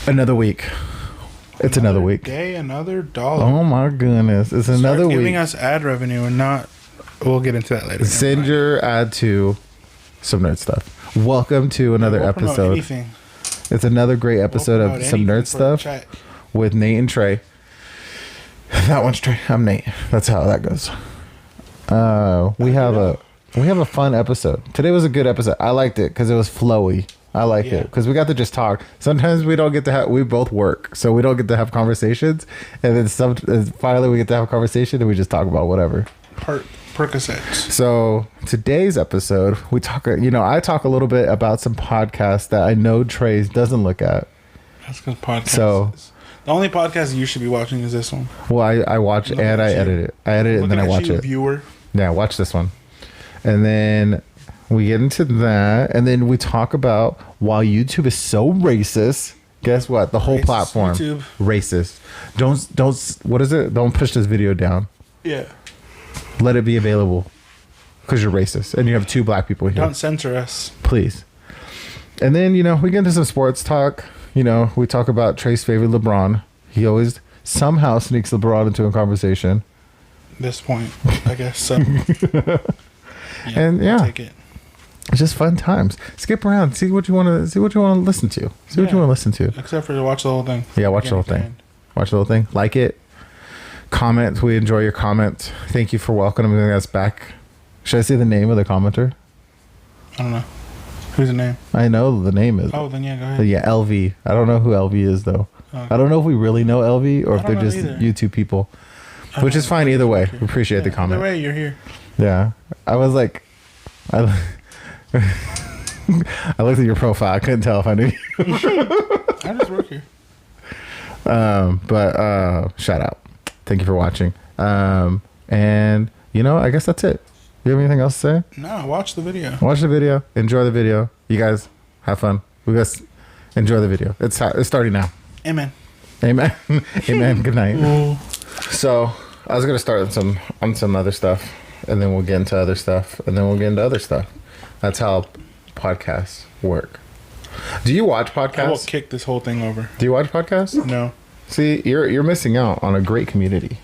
Another week. It's another week. Day, another dollar. Oh my goodness. It's another Start week. giving us ad revenue and not... We'll get into that later. Send your ad to Some Nerd Stuff. Welcome to another episode. Anything. It's another great episode of Some Nerd Stuff with Nate and Trey. That one's Trey. I'm Nate. That's how that goes. We have a fun episode. Today was a good episode. I liked it because it was flowy. I liked it because we got to just talk. Sometimes we don't get to have. We both work, so we don't get to have conversations. And then finally we get to have a conversation and we just talk about whatever. Percocets. So today's episode, we talk. I talk a little bit about some podcasts that I know Trey doesn't look at. That's because podcasts. The only podcast you should be watching is this one. Well, I watch and I edit it. I edit it and then I watch it. Viewer. Yeah, watch this one, and then we get into that, and then we talk about why YouTube is so racist. Guess what? The whole platform YouTube. Racist. Don't. What is it? Don't push this video down. Yeah. Let it be available because you're racist and you have two black people here. Don't censor us, please. And then we get into some sports talk. We talk about Trey's favorite LeBron. He always somehow sneaks LeBron into a conversation. This point, I guess so. And take it. It's just fun times. Skip around, see what you want to listen to. See what you want to listen to. Except for watch the whole thing. Yeah, watch the whole thing. Watch the whole thing. Like it. Comment. We enjoy your comments. Thank you for welcoming us back. Should I say the name of the commenter? I don't know. Who's the name? I know the name is. Oh, then yeah, go ahead. Yeah, LV. I don't know who LV is though. I don't know if we really know LV or if they're just either. YouTube people. Which is fine either way. We appreciate the comment. Either way, you're here. Yeah. I was like, I looked at your profile. I couldn't tell if I knew you. I just work here. But shout out. Thank you for watching. And I guess that's it. You have anything else to say? No, watch the video. Watch the video. Enjoy the video. You guys have fun. We guys enjoy the video. It's starting now. Amen. Amen. Amen. Good night. Ooh. So I was gonna start on some other stuff, and then we'll get into other stuff, and then we'll get into other stuff. That's how podcasts work. Do you watch podcasts? I will kick this whole thing over. Do you watch podcasts? No. See, you're missing out on a great community.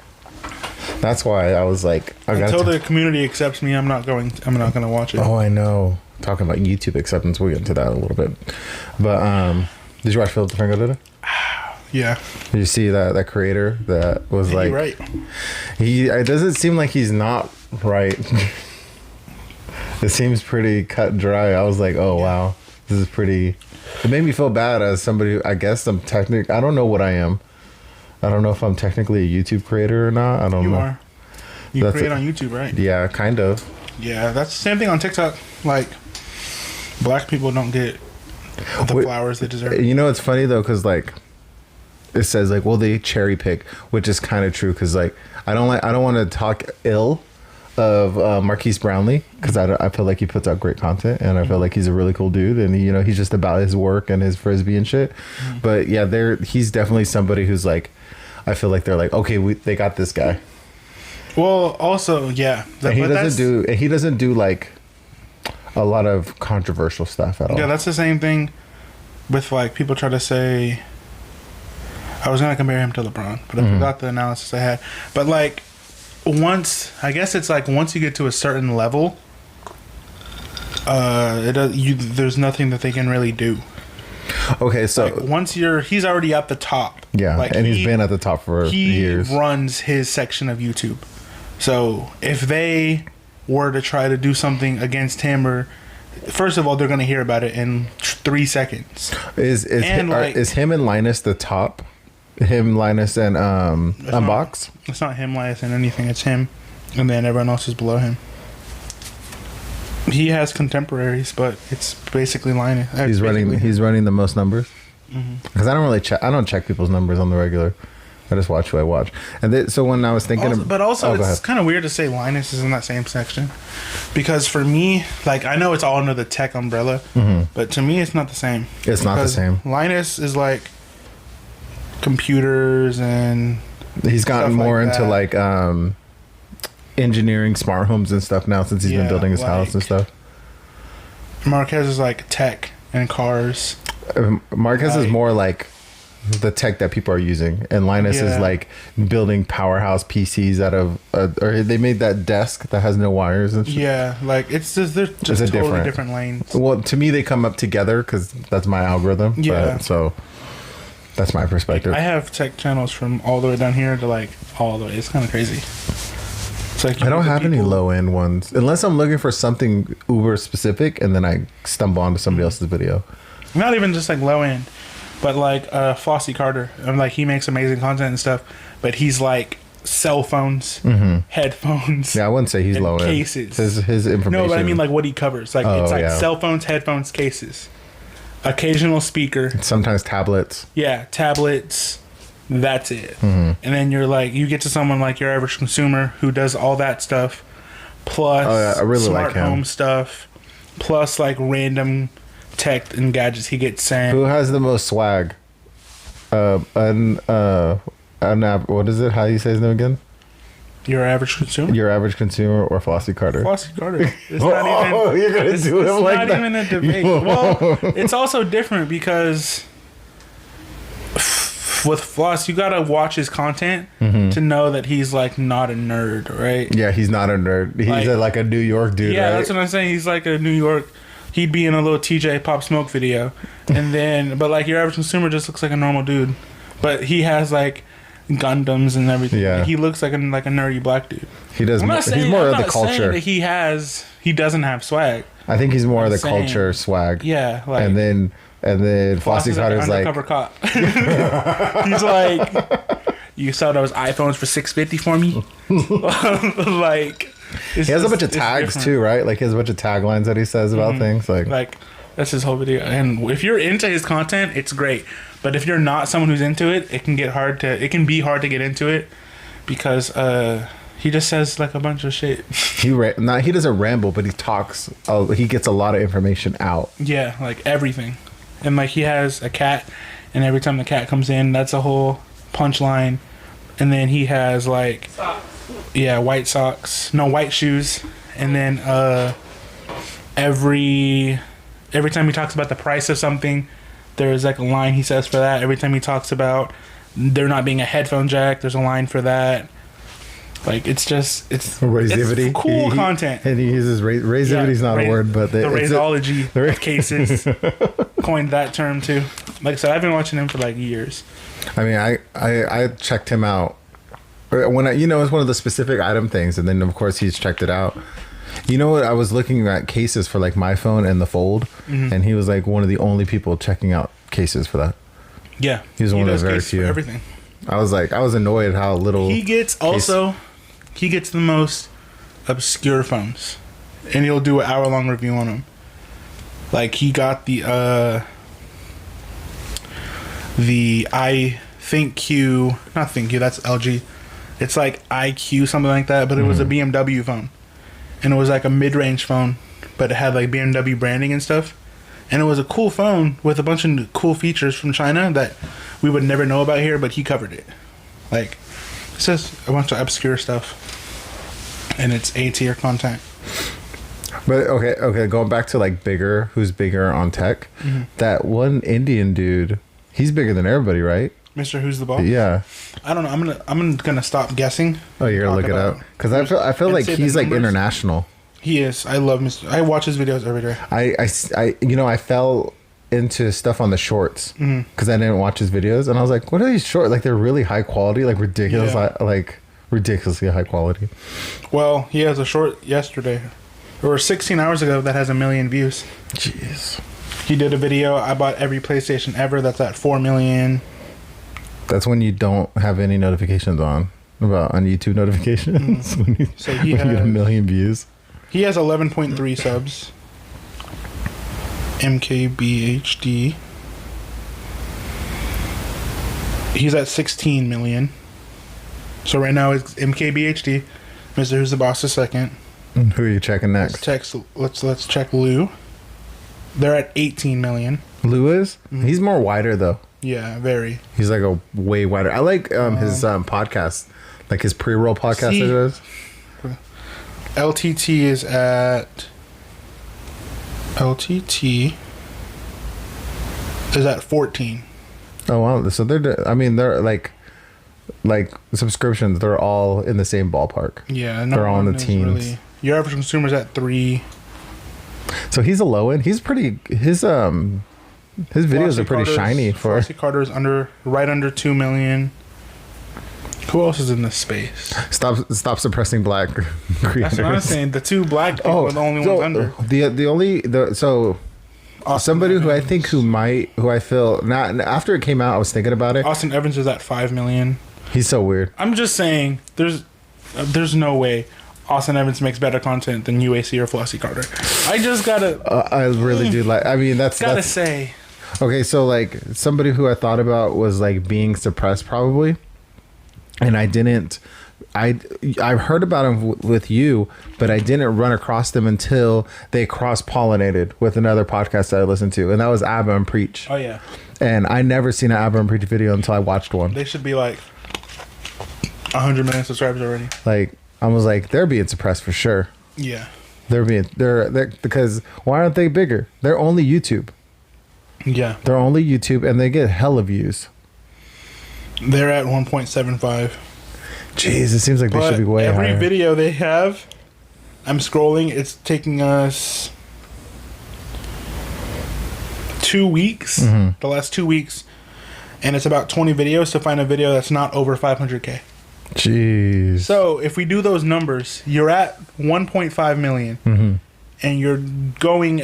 That's why I was like, until the community accepts me, I'm not going to watch it. Oh, I know. Talking about YouTube acceptance, we'll get into that a little bit. But did you watch Philip DeFranco today? Yeah. Did you see that creator that was right? It doesn't seem like he's not right. It seems pretty cut and dry. I was like, oh wow, this is pretty. It made me feel bad as somebody. I guess I don't know what I am. I don't know if I'm technically a YouTube creator or not. I don't know. You are. You create on YouTube, right? Yeah, kind of. Yeah, that's the same thing on TikTok. Like, black people don't get the flowers they deserve. It's funny though, because it says well, they cherry pick, which is kind of true. Because I don't want to talk ill of Marquise Brownlee, because I feel like he puts out great content, and I feel like he's a really cool dude, and he's just about his work and his frisbee and shit. But yeah, he's definitely somebody who's I feel like they're okay, they got this guy. Well, also, yeah, and he doesn't do a lot of controversial stuff at all. Yeah, that's the same thing with people try to say. I was gonna compare him to LeBron, but I forgot the analysis I had. But once you get to a certain level, there's nothing that they can really do. Okay, so once he's already at the top. Yeah, and he's been at the top for years. He runs his section of YouTube. So if they were to try to do something against him, first of all, they're going to hear about it in 3 seconds. Is him and Linus the top? Him, Linus, and Unbox? It's not him, Linus, and anything. It's him, and then everyone else is below him. He has contemporaries, but it's basically Linus. He's running the most numbers. Because I don't really check. I don't check people's numbers on the regular. I just watch who I watch. And so when I was thinking, it's kind of weird to say Linus is in that same section, because for me, I know it's all under the tech umbrella, but to me, it's not the same. It's not the same. Linus is computers, and he's gotten more into engineering, smart homes and stuff now since he's been building his house and stuff. Marquez is tech and cars. Marquez is more the tech that people are using, and Linus is like building powerhouse PCs out of or they made that desk that has no wires and shit. Yeah, like it's just they're just totally different lanes. Well, to me they come up together because that's my algorithm. Yeah, so that's my perspective. I have tech channels from all the way down here to like all the way. It's kind of crazy. It's like I don't have any low end ones unless I'm looking for something uber specific, and then I stumble onto somebody else's video. Not even just like low end, but like Flossie Carter. I'm like, he makes amazing content and stuff, but he's like cell phones, headphones. Yeah, I wouldn't say he's low end. Cases. His information. No, but I mean like what he covers. Like it's like cell phones, headphones, cases, occasional speaker. Sometimes tablets. Yeah, tablets. That's it. And then you're like, you get to someone like your average consumer who does all that stuff, plus I really smart like him. home stuff, plus like random tech and gadgets he gets sent. Who has the most swag? What is it? How do you say his name again? Your average consumer? Your average consumer or Flossie Carter? Flossie Carter. It's not even. You're gonna do him like that? It's not even a debate. Well, it's also different because with Floss, you gotta watch his content to know that he's like not a nerd, right? Yeah, he's not a nerd. He's like a New York dude. Yeah, right? that's what I'm saying. He's like a New York. He'd be in a little TJ Pop Smoke video, and then but like your average consumer just looks like a normal dude, but he has like Gundams and everything. Yeah, he looks like a nerdy black dude. He does. He's more of the culture. That he doesn't have swag. I think he's more of the culture swag. Yeah, like, and then Flossie Carter's like undercover cop. He's like, you sell those iPhones for $650 for me. Like, he has a bunch of tags too, right? Like he has a bunch of taglines that he says about things. Like that's his whole video. And if you're into his content, it's great. But if you're not someone who's into it, it can be hard to get into it because he just says like a bunch of shit. He doesn't ramble, but he talks. He gets a lot of information out. Yeah, like everything. And like he has a cat, and every time the cat comes in, that's a whole punchline. And then he has like socks. Yeah, white shoes. And then every time he talks about the price of something, there's like a line he says for that. Every time he talks about there not being a headphone jack, there's a line for that. Like it's cool content. And he uses raisivity not a word, but the raisology of cases coined that term too. Like I said, I've been watching him for like years. I mean, I checked him out when it's one of the specific item things, and then of course he's checked it out. You know what? I was looking at cases for like my phone and the Fold, and he was like one of the only people checking out cases for that. Yeah, he was one of the very few. Everything. I was annoyed how little he gets. He gets the most obscure phones, and he'll do an hour-long review on them. Like he got the not ThinkQ, that's LG. It's like IQ, something like that, but it was a BMW phone, and it was like a mid-range phone, but it had like BMW branding and stuff, and it was a cool phone with a bunch of cool features from China that we would never know about here, but he covered it. Like, it's just a bunch of obscure stuff, and it's A-tier content. But okay, going back to like who's bigger on tech? That one Indian dude, he's bigger than everybody, right? Mr. Who's the Boss? Yeah. I don't know. I'm gonna stop guessing. Oh, you're gonna look it up because I feel like he's like international. He is. I love Mr. I watch his videos every day. I fell into stuff on the shorts because I didn't watch his videos, and I was like, what are these shorts? Like they're really high quality, like ridiculous, like ridiculously high quality. Well, he has a short yesterday or 16 hours ago that has 1 million views. Jeez. He did a video. I bought every PlayStation ever. That's at 4 million. That's when you don't have any notifications on YouTube notifications. So he you get 1 million views. He has 11.3 subs. MKBHD. He's at 16 million. So right now it's MKBHD. Mr. Who's the Boss is second. And who are you checking next? Let's check Lou. They're at 18 million. Lou is? He's more wider though. Yeah, very. He's like a way wider. I like his podcast, like his pre-roll podcast. It is. LTT is at 14. Oh wow! So they're like subscriptions. They're all in the same ballpark. Yeah, they're all in the teens. Really, your average consumer's at 3. So he's a low end. He's pretty. His videos are pretty shiny for. Flossie Carter's right under 2 million. Who else is in this space? Stop suppressing black creators. That's what I'm saying. The 2 black people are the only ones under. Somebody who I think who I feel not after it came out, I was thinking about it. Austin Evans is at 5 million. He's so weird. I'm just saying, there's no way Austin Evans makes better content than UAC or Flossie Carter. I just gotta. I really do like. I mean, that's say. Okay, so like somebody who I thought about was like being suppressed probably, and I didn't. I've heard about them with you, but I didn't run across them until they cross-pollinated with another podcast that I listened to, and that was Abba and Preach. Oh yeah. And I never seen an Abba and Preach video until I watched one. They should be like 100 million subscribers already. Like I was like, they're being suppressed for sure. Yeah. They're because why aren't they bigger? They're only YouTube. Yeah. They're only YouTube, and they get hella views. They're at 1.75. Jeez, it seems like they should be way higher. Every video they have, I'm scrolling, it's taking us 2 weeks, the last 2 weeks, and it's about 20 videos to find a video that's not over 500K. Jeez. So if we do those numbers, you're at 1.5 million, and you're getting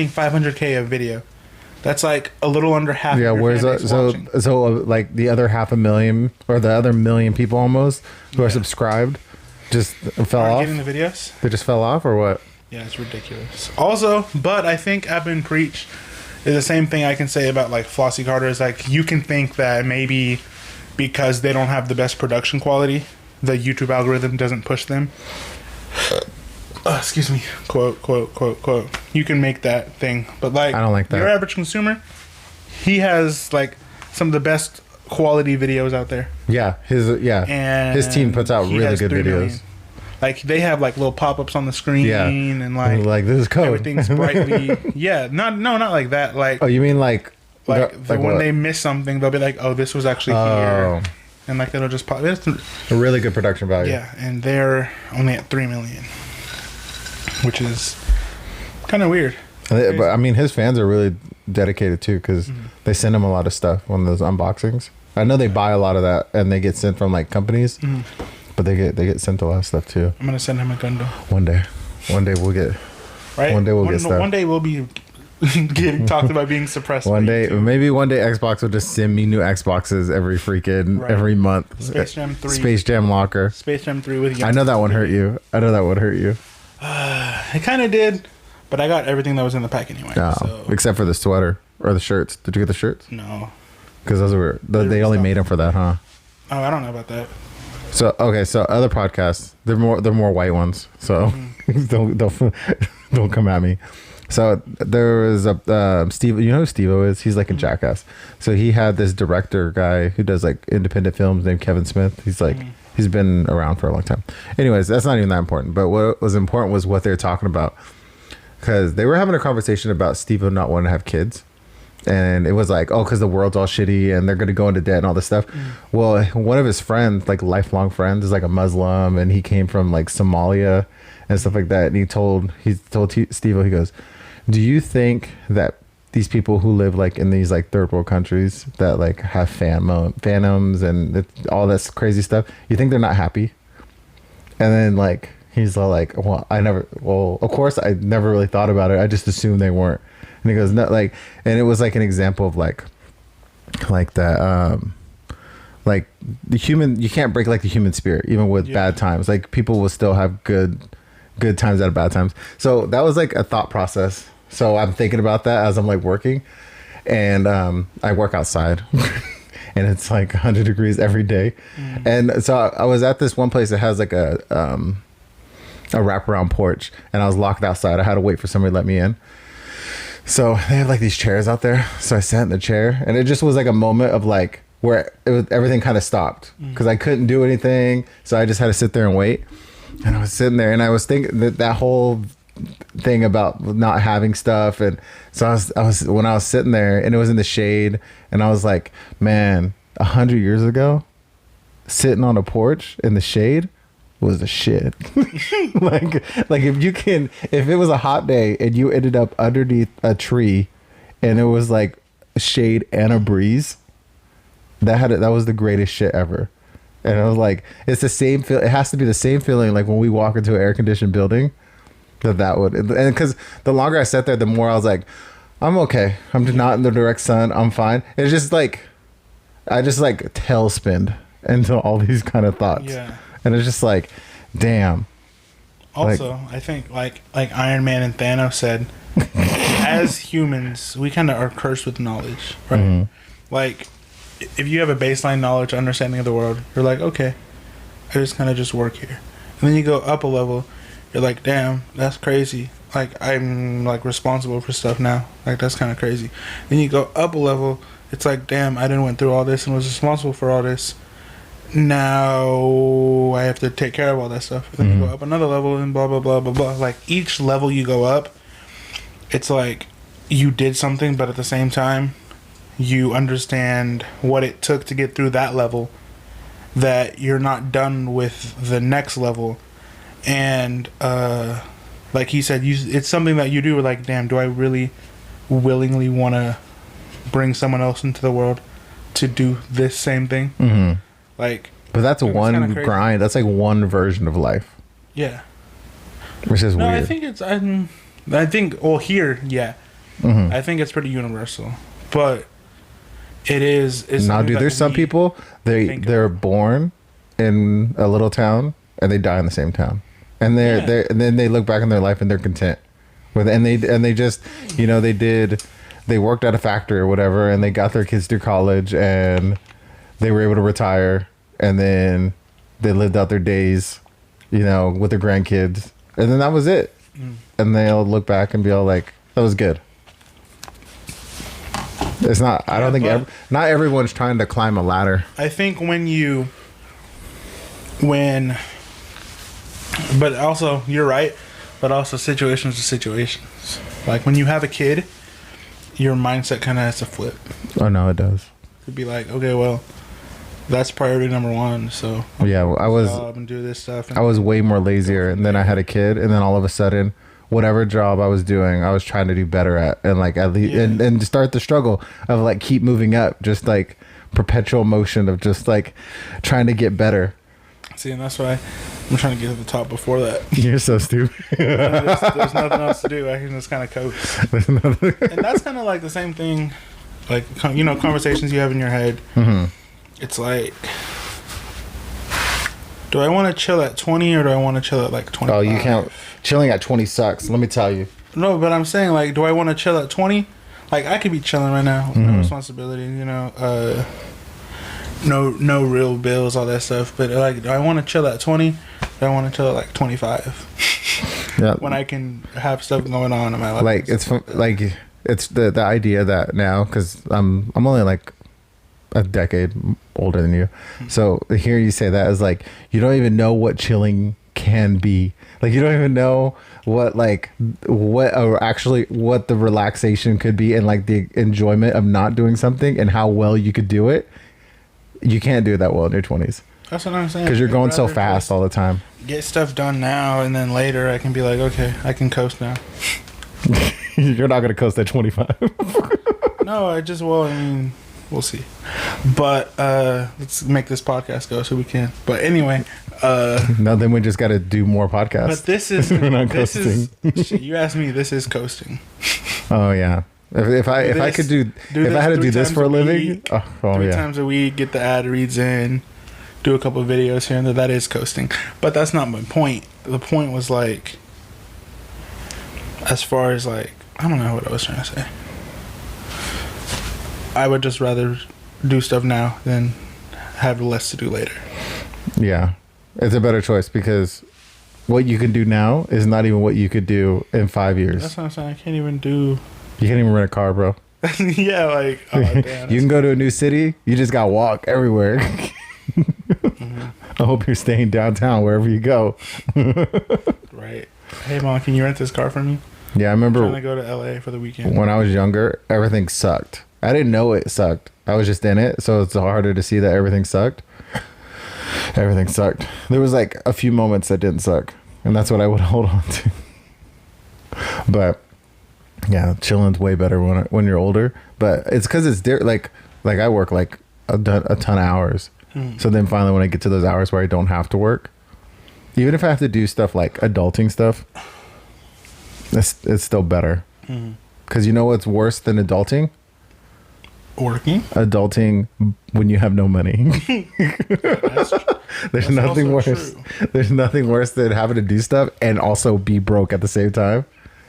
500K a video. That's like a little under half. Yeah, where's so like the other 500,000 or the other million people almost who are subscribed just fell off. Getting the videos? They just fell off or what? Yeah, it's ridiculous. Also, but I think Abba and Preach is the same thing I can say about like Flossie Carter. Is like you can think that maybe because they don't have the best production quality, the YouTube algorithm doesn't push them. Excuse me. Quote. You can make that thing. But like, I don't like that. Your average consumer, he has like some of the best quality videos out there. Yeah. His team puts out really good videos. Million. Like they have like little pop-ups on the screen and like this is code. Everything's brightly. Not like that. Like, oh, you mean like when they miss something, they'll be like, oh, this was actually here. And like it'll just pop. It's a really good production value. Yeah, and they're only at 3 million. Which is kind of weird. But I mean, his fans are really dedicated too because they send him a lot of stuff on those unboxings. I know they buy a lot of that and they get sent from like companies, but they get sent a lot of stuff too. I'm gonna send him a Gundam one day. One day we'll get. Right. One day we'll get stuff. One day we'll be getting talked about being suppressed. Maybe one day Xbox will just send me new Xboxes every month. Space Jam 3. Space Jam Locker. Space Jam 3 with. I know that one hurt you. It kind of did, but I got everything that was in the pack anyway. No, except for the sweater or the shirts. Did you get the shirts? No, because those were they only made them for that, huh? Oh, I don't know about that. So okay, so other podcasts, they're more white ones. So don't come at me. So there was a Steve. You know who Steve-O is? He's like a jackass. So he had this director guy who does like independent films named Kevin Smith. He's like. He's been around for a long time. Anyways, that's not even that important. But what was important was what they were talking about. Because they were having a conversation about Steve-O not wanting to have kids. And it was like, oh, because the world's all shitty and they're going to go into debt and all this stuff. Well, one of his friends, like lifelong friends, is like a Muslim. And he came from like Somalia and stuff like that. And he told Steve-O, he goes, do you think that these people who live like in these like third world countries that like have phantoms and all this crazy stuff, you think they're not happy? And then like he's all like, well, of course I never really thought about it. I just assumed they weren't. And he goes, no, like, and it was like an example of like that, like the human, you can't break like the human spirit even with bad times. Like people will still have good times out of bad times. So that was like a thought process. So I'm thinking about that as I'm like working, and I work outside, and it's like 100 degrees every day, and so I was at this one place that has like a wraparound porch, and I was locked outside. I had to wait for somebody to let me in. So they have like these chairs out there. So I sat in the chair, and it just was like a moment of like where everything kind of stopped because I couldn't do anything, so I just had to sit there and wait. And I was sitting there, and I was thinking that whole thing about not having stuff. And so I was when I was sitting there and it was in the shade, and I was like, man, 100 years ago, sitting on a porch in the shade was the shit. like if it was a hot day and you ended up underneath a tree and it was like shade and a breeze, that was the greatest shit ever. And I was like, it's the same feel. It has to be the same feeling like when we walk into an air conditioned building. That would, and because the longer I sat there, the more I was like, I'm okay. I'm just not in the direct sun. I'm fine. It's just like, I just like tailspinned into all these kind of thoughts. Yeah. And it's just like, damn. Also, like, I think like Iron Man and Thanos said, as humans, we kind of are cursed with knowledge, right? Mm-hmm. Like, if you have a baseline knowledge, understanding of the world, you're like, okay, I just kind of just work here. And then you go up a level, you're like, damn, that's crazy. Like, I'm like responsible for stuff now. Like, that's kind of crazy. Then you go up a level, it's like, damn, I didn't went through all this and was responsible for all this. Now I have to take care of all that stuff. Then you go up another level and blah, blah, blah, blah, blah. Like, each level you go up, it's like you did something, but at the same time, you understand what it took to get through that level, that you're not done with the next level. And like he said, it's something that you do. Like, damn, do I really willingly want to bring someone else into the world to do this same thing? Mm-hmm. Like, but that's one grind. That's like one version of life. Yeah, which is weird. I think it's. I think. Well, here, yeah, I think it's pretty universal, but it is. Now, dude, there's some people they're born in a little town and they die in the same town. And and then they look back in their life and they're content with it. And they just, you know, they worked at a factory or whatever, and they got their kids through college and they were able to retire, and then they lived out their days, you know, with their grandkids, and then that was it. And they'll look back and be all like, that was good. It's not, I don't think not everyone's trying to climb a ladder. I think but also, you're right, but also situations to situations. Like, when you have a kid, your mindset kind of has to flip. Oh, no, it does. It'd be like, okay, well, that's priority number one, so yeah, well, I was and do this stuff. I was way more lazier, and then I had a kid, and then all of a sudden, whatever job I was doing, I was trying to do better at, and like at least, and start the struggle of like keep moving up, just like perpetual motion of just like trying to get better. See, and that's why I'm trying to get to the top before that. You're so stupid. there's nothing else to do. I can just kind of coast. And that's kind of like the same thing, like, you know, conversations you have in your head. Mm-hmm. It's like, do I want to chill at 20 or do I want to chill at like 25? Oh, you can't. Chilling at 20 sucks. Let me tell you. No, but I'm saying, like, do I want to chill at 20? Like, I could be chilling right now with no responsibility, you know, no real bills, all that stuff. But like, do I want to chill at 20? Do I want to chill at like 25? Yeah. When I can have stuff going on in my life. Like, it's the idea that now, because I'm only like a decade older than you, so to hear you say that is like, you don't even know what chilling can be. Like, you don't even know what the relaxation could be, and like the enjoyment of not doing something and how well you could do it. You can't do it that well in your 20s. That's what I'm saying. Because you're going so fast all the time. Get stuff done now, and then later I can be like, okay, I can coast now. You're not going to coast at 25. No, I mean, we'll see. But let's make this podcast go so we can. But anyway. No, then we just got to do more podcasts. But this is... We're not coasting. You asked me, this is coasting. Oh, yeah. If I had to do this for a living, 3 times a week, get the ad reads in, do a couple of videos here and there, that is coasting. But that's not my point. The point was like, as far as like, I don't know what I was trying to say. I would just rather do stuff now than have less to do later. Yeah, it's a better choice, because what you can do now is not even what you could do in 5 years. That's what I'm saying. I can't even do... You can't even rent a car, bro. Yeah, like, oh, damn, you can go to a new city. You just got to walk everywhere. I hope you're staying downtown wherever you go. Right. Hey, Mom, can you rent this car for me? Yeah, I remember. I'm trying to go to LA for the weekend. When I was younger, everything sucked. I didn't know it sucked. I was just in it, so it's harder to see that everything sucked. Everything sucked. There was like a few moments that didn't suck, and that's what I would hold on to. But yeah, chilling's way better when you're older. But it's because it's like I work like a ton of hours. So then finally, when I get to those hours where I don't have to work, even if I have to do stuff like adulting stuff, it's still better. Because you know what's worse than adulting? Working? Adulting when you have no money. There's nothing worse. True. There's nothing worse than having to do stuff and also be broke at the same time.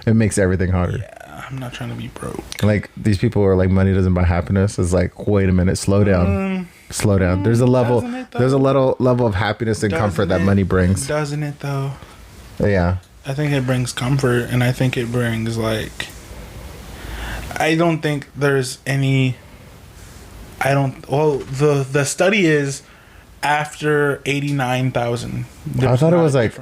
It makes everything harder. Yeah, I'm not trying to be broke. Like these people are like, money doesn't buy happiness. It's like, wait a minute, slow down. Slow down. There's a level. There's a level of happiness and comfort that money brings. Doesn't it though? Yeah. I think it brings comfort, and I think it brings like. I don't think there's any. Well, the study is after 89,000. I thought it was like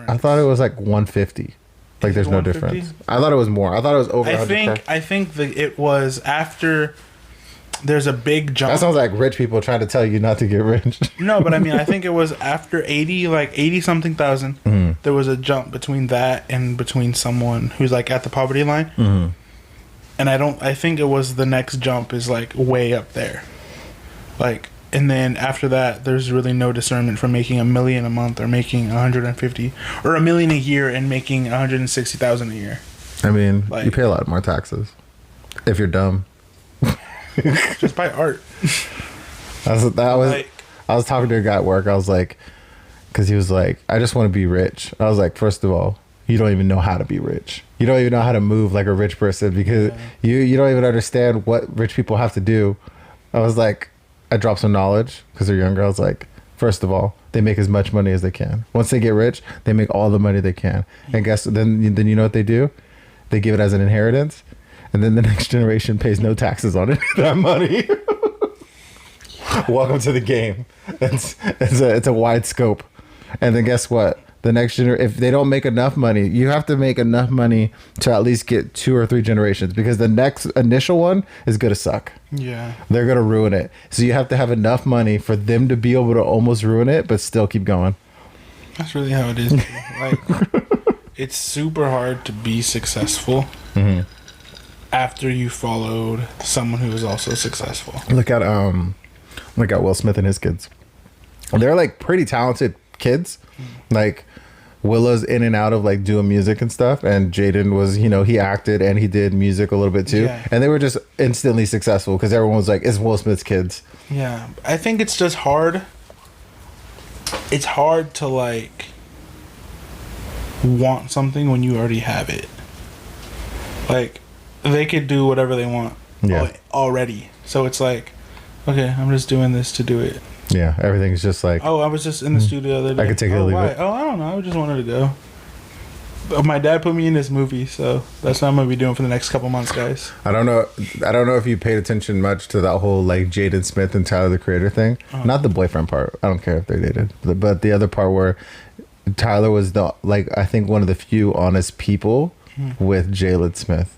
150. Like there's no difference. I thought it was more. I thought it was over 100. I think that it was after. There's a big jump. That sounds like rich people trying to tell you not to get rich. No, but I mean, I think it was after 80 something thousand. There was a jump between that and between someone who's like at the poverty line. And I think it was the next jump is like way up there. Like, and then after that, there's really no discernment from making $1 million a month or making 150 or $1 million a year and making 160,000 a year. I mean, like, you pay a lot more taxes if you're dumb. Just buy art. I was talking to a guy at work. I was like, because he was like, I just want to be rich. I was like, first of all, you don't even know how to be rich. You don't even know how to move like a rich person because you don't even understand what rich people have to do. I was like, I dropped some knowledge because they're younger. I was like, first of all, they make as much money as they can. Once they get rich, they make all the money they can. And then you know what they do? They give it as an inheritance. And then the next generation pays no taxes on it. That money. Welcome to the game. It's a wide scope. And then guess what? The next generation, if they don't make enough money, you have to make enough money to at least get 2 or 3 generations because the next initial one is going to suck. Yeah. They're going to ruin it. So you have to have enough money for them to be able to almost ruin it, but still keep going. That's really how it is. Like, it's super hard to be successful after you followed someone who is also successful. Look at Will Smith and his kids. They're like pretty talented kids. Like Willow's in and out of like doing music and stuff, and Jaden was, he acted and he did music a little bit too, and they were just instantly successful because everyone was like, it's Will Smith's kids. Yeah, I think it's just hard. It's hard to like want something when you already have it. Like they could do whatever they want already, so it's like, okay, I'm just doing this to do it. Yeah, everything's just like... Oh, I was just in the studio the other day. I could take it or leave it. Oh, I don't know. I just wanted to go. But my dad put me in this movie, so that's what I'm going to be doing for the next couple months, guys. I don't know if you paid attention much to that whole, like, Jaden Smith and Tyler, the Creator thing. Not the boyfriend part. I don't care if they dated. But the other part where Tyler was, I think one of the few honest people with Jaden Smith.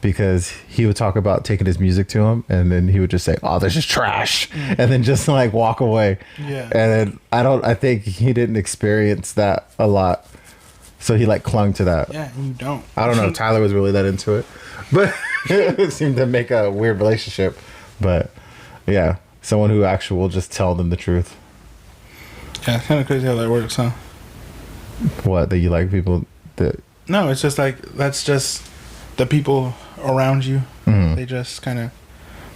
Because he would talk about taking his music to him, and then he would just say, "Oh, this is trash," and then just like walk away. Yeah. And then I think he didn't experience that a lot, so he like clung to that. Yeah, you don't. I don't know. Tyler was really that into it, but it seemed to make a weird relationship. But yeah, someone who actually will just tell them the truth. Yeah, it's kind of crazy how that works, huh? What, that you like people that? No, it's just like that's just the people around you. They just kind of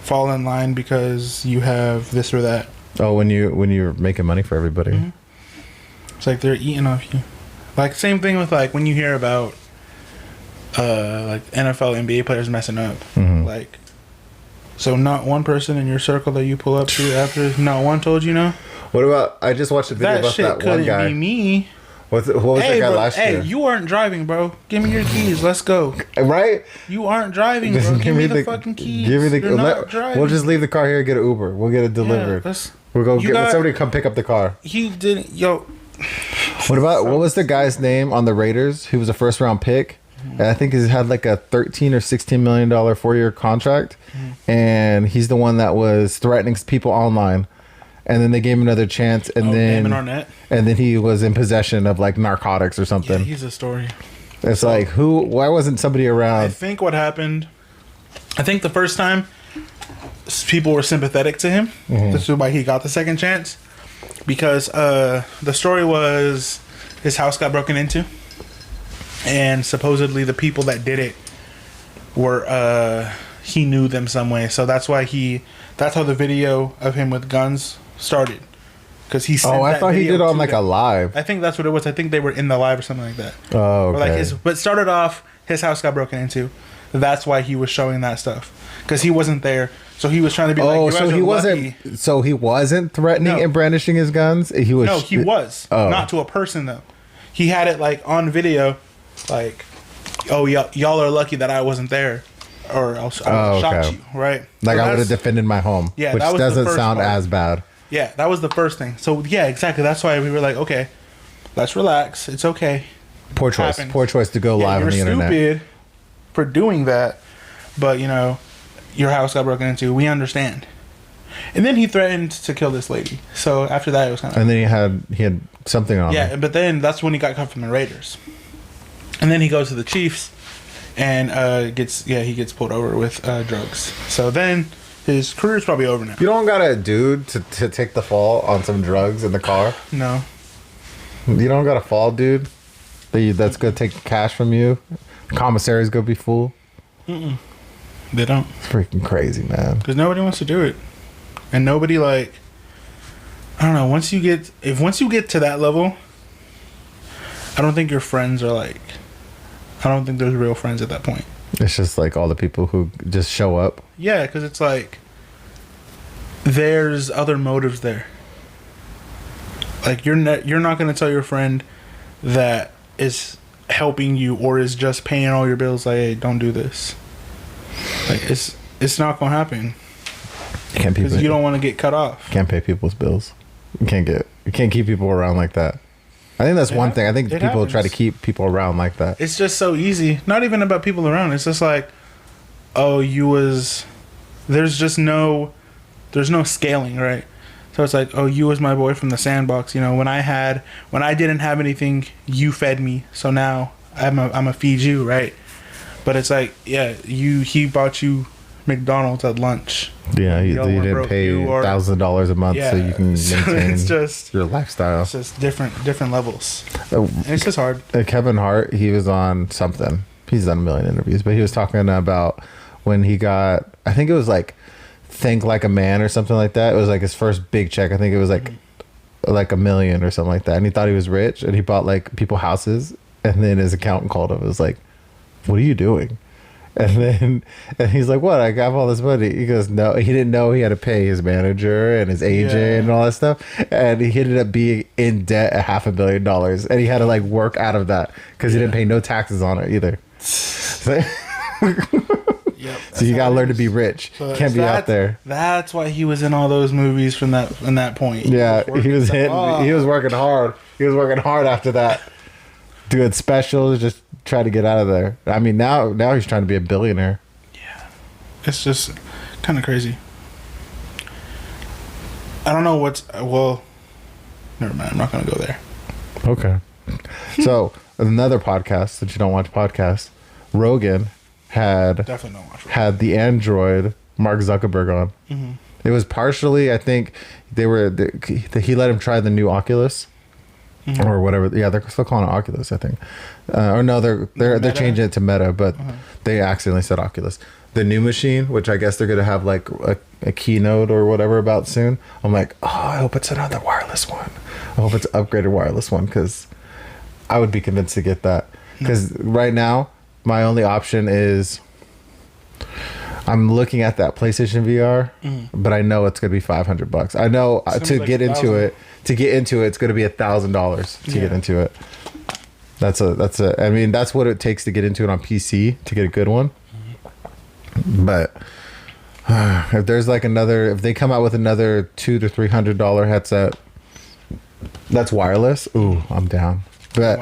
fall in line because you have this or that. Oh, when you're making money for everybody. It's like they're eating off you. Like same thing with like when you hear about like NFL, NBA players messing up. Like, so not one person in your circle that you pull up to after, not one told you no. What about, I just watched a video about that one guy. Be me. What was that guy last year? Hey, you aren't driving, bro. Give me your keys. Let's go. Right? You aren't driving, bro. Give me the fucking keys. Give me the. You're not driving. We'll just leave the car here and get an Uber. We'll get it delivered. We'll go get somebody to come pick up the car. He didn't. Yo, What was the guy's name on the Raiders? He was a first round pick. And I think he's had like a $13 or $16 million 4-year contract. And he's the one that was threatening people online. And then they gave him another chance. And then he was in possession of like narcotics or something. Yeah, he's a story. It's like, why wasn't somebody around? I think what happened, the first time people were sympathetic to him. This is why he got the second chance. Because the story was his house got broken into. And supposedly the people that did it were, he knew them some way. So that's how the video of him with guns started. Because he sent I thought he did on like a live. I think that's what it was. I think they were in the live or something like that. Oh, okay. But started off, his house got broken into. That's why he was showing that stuff. Because he wasn't there. So he was trying to be so he wasn't threatening and brandishing his guns? He was. Not to a person, though. He had it like on video. Like, y'all are lucky that I wasn't there, or else I would have shot you, right? Like, so I would have defended my home, which doesn't sound as bad. Yeah, that was the first thing. So, yeah, exactly. That's why we were like, okay, let's relax. It's okay. Poor choice. Poor choice to go live on the internet. You're stupid for doing that, but, your house got broken into. We understand. And then he threatened to kill this lady. So, after that, it was kind of... And then he had something on him. Yeah, but then that's when he got cut from the Raiders. And then he goes to the Chiefs, and he gets pulled over with drugs. So then his career's probably over now. You don't got a dude to take the fall on some drugs in the car? No. You don't got a fall, dude? That's gonna take cash from you? Commissary's gonna be full? Mm-mm. They don't. It's freaking crazy, man. Because nobody wants to do it, and nobody I don't know. Once you get to that level, I don't think your friends are I don't think there's real friends at that point. It's just like all the people who just show up. Yeah, because it's like there's other motives there. Like you're not going to tell your friend that is helping you or is just paying all your bills like, hey, don't do this. Like it's not going to happen. Because you don't want to get cut off. Can't pay people's bills. You can't keep people around like that. I think that's one thing. I think people try to keep people around like that. It's just so easy. Not even about people around. It's just like, there's no scaling, right? So it's like, you was my boy from the sandbox. When I didn't have anything, you fed me. So now I'm a feed you, right? But it's like, yeah, he bought you McDonald's at lunch. Yeah, you didn't pay $1,000 a month so you can maintain your lifestyle. It's just different levels. And it's just hard. Kevin Hart, he was on something. He's done a million interviews, but he was talking about when he got, I think it was like Think Like a Man or something like that. It was like his first big check. I think it was like $1 million or something like that. And he thought he was rich and he bought like people houses. And then his accountant called him. It was like, what are you doing? And he's like, what? I got all this money. He goes, no, he didn't know he had to pay his manager and his agent and all that stuff. And he ended up being in debt at $500 million. And he had to like work out of that because he didn't pay no taxes on it either. So you gotta learn to be rich. So can't be out there. That's why he was in all those movies from that point. Yeah, he was working hard. He was working hard after that. Doing specials, just try to get out of there. I mean, now he's trying to be a billionaire. Yeah, it's just kind of crazy. I don't know never mind. I'm not gonna go there. Okay. So another podcast that you don't watch podcast, Rogan had the android Mark Zuckerberg on. Mm-hmm. It was partially, I think, he let him try the new Oculus. Mm-hmm. Or whatever. Yeah, they're still calling it Oculus, I think. Or no, they're changing it to Meta, but they accidentally said Oculus. The new machine, which I guess they're gonna have like a keynote or whatever about soon. I'm like, I hope it's another wireless one. I hope it's an upgraded wireless one because I would be convinced to get that. Because right now, my only option is I'm looking at that PlayStation VR, but I know it's gonna be $500. I know to get into it. To get into it, it's going to be $1,000 to get into it. I mean, that's what it takes to get into it on PC to get a good one. But if there's like if they come out with another $200 to $300 headset, That's wireless. Ooh, I'm down. But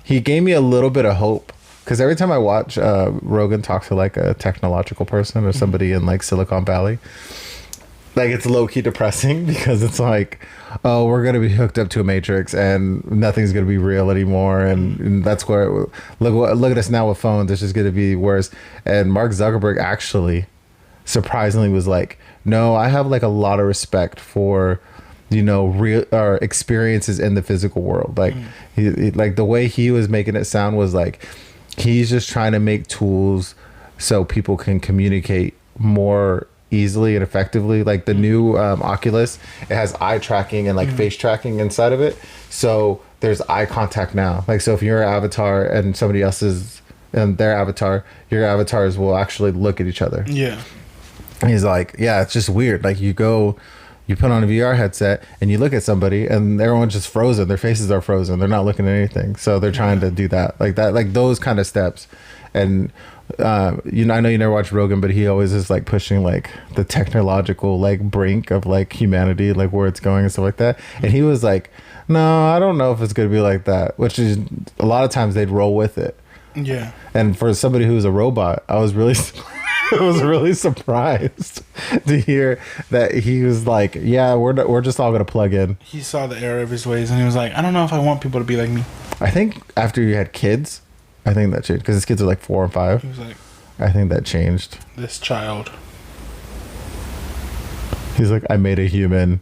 he gave me a little bit of hope, because every time I watch Rogan talk to like a technological person or somebody in like Silicon Valley, like it's low key depressing, because it's like, oh, we're gonna be hooked up to a matrix and nothing's gonna be real anymore, and that's where look at us now with phones. It's just gonna be worse. And Mark Zuckerberg actually surprisingly was like, no, I have like a lot of respect for, you know, real or experiences in the physical world. Like he like the way he was making it sound was like he's just trying to make tools so people can communicate more easily and effectively. Like the new Oculus, it has eye tracking and like face tracking inside of it, so there's eye contact now. Like, so if you're an avatar and somebody else's and their avatar, your avatars will actually look at each other. Yeah. And he's like, yeah, it's just weird. Like you put on a VR headset and you look at somebody and everyone's just frozen. Their faces are frozen. They're not looking at anything. So they're trying to do that, like those kind of steps. And you know, I know you never watched Rogan, but he always is like pushing like the technological like brink of like humanity, like where it's going and stuff like that. And he was like, no, I don't know if it's gonna be like that. Which is a lot of times they'd roll with it. Yeah. And for somebody who's a robot, I was really surprised to hear that he was like, yeah, we're just all gonna plug in. He saw the error of his ways and he was like, I don't know if I want people to be like me. I think after you had kids, I think that changed, because his kids are like 4 and 5. He was like, I think that changed. This child. He's like, I made a human.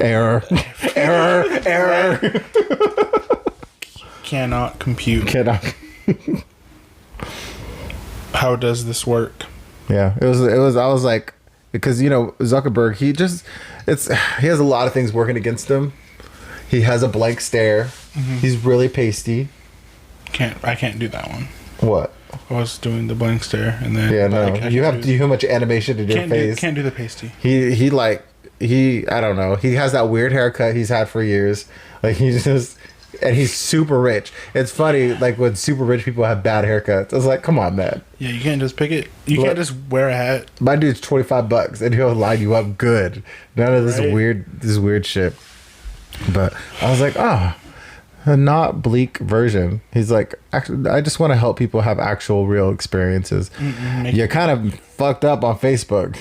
Error. Error. Cannot compute. How does this work? Yeah, it was. I was like, because, you know, Zuckerberg, he has a lot of things working against him. He has a blank stare. He's really pasty. I can't do that one. What? I was doing the blank stare and then you have too much animation in your face. Can't do the pasty. He I don't know. He has that weird haircut he's had for years. Like and he's super rich. It's funny, like when super rich people have bad haircuts. I was like, come on, man. Yeah, you can't just pick it. Can't just wear a hat. My dude's $25 and he'll line you up good. None of this weird shit. But I was like, a not bleak version. He's like, actually, I just want to help people have actual real experiences. You're kind of fucked up on Facebook.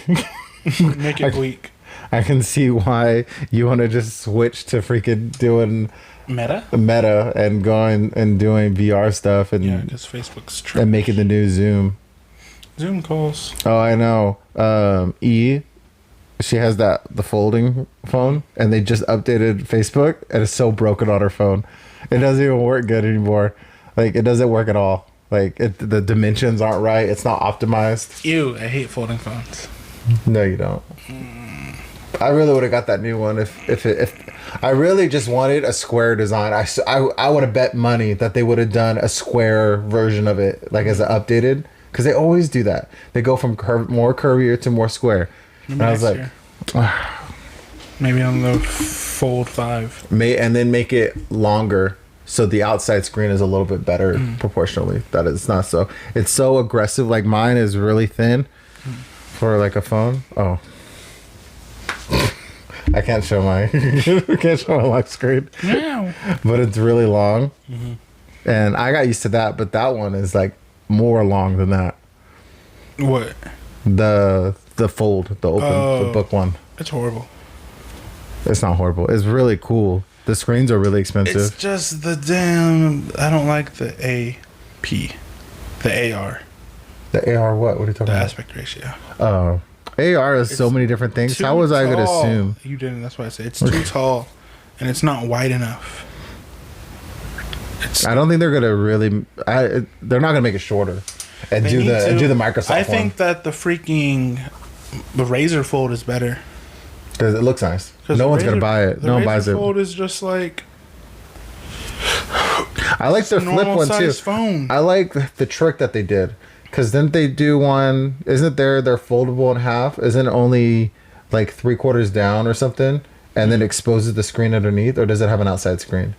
Make it bleak. I can see why you want to just switch to freaking doing Meta and going and doing VR stuff, and because Facebook's trash. And making the new Zoom calls. Oh, I know. She has the folding phone, and they just updated Facebook, and it's so broken on her phone. It doesn't even work good anymore. Like, it doesn't work at all. Like, the dimensions aren't right. It's not optimized. Ew, I hate folding phones. No, you don't. I really would have got that new one if I really just wanted a square design. I would have bet money that they would have done a square version of it, like as an updated, because they always do that. They go from more curvier to more square. And I was like, maybe on the Fold 5. And then make it longer so the outside screen is a little bit better proportionally. That it's not so. It's so aggressive. Like mine is really thin for like a phone. Oh. I can't show my lock screen. No. But it's really long. And I got used to that, but that one is like more long than that. What? The fold, the open, the book one. It's horrible. It's not horrible. It's really cool. The screens are really expensive. It's just the damn. I don't like the AP, the AR. The AR what? What are you talking about? The aspect ratio. Oh. AR is so many different things. How was I going to assume? You didn't. That's why I say it's too tall, and it's not wide enough. I don't think they're going to really. They're not going to make it shorter, and do the Microsoft one. I think that the Razer Fold is better because it looks nice. No one's going to buy it. No one buys it. The Razer Fold is just like. I like their flip one too. Phone. I like the trick that they did. Because then they do one, isn't they're foldable in half? Isn't it only like 3/4 down or something? And then exposes the screen underneath? Or does it have an outside screen?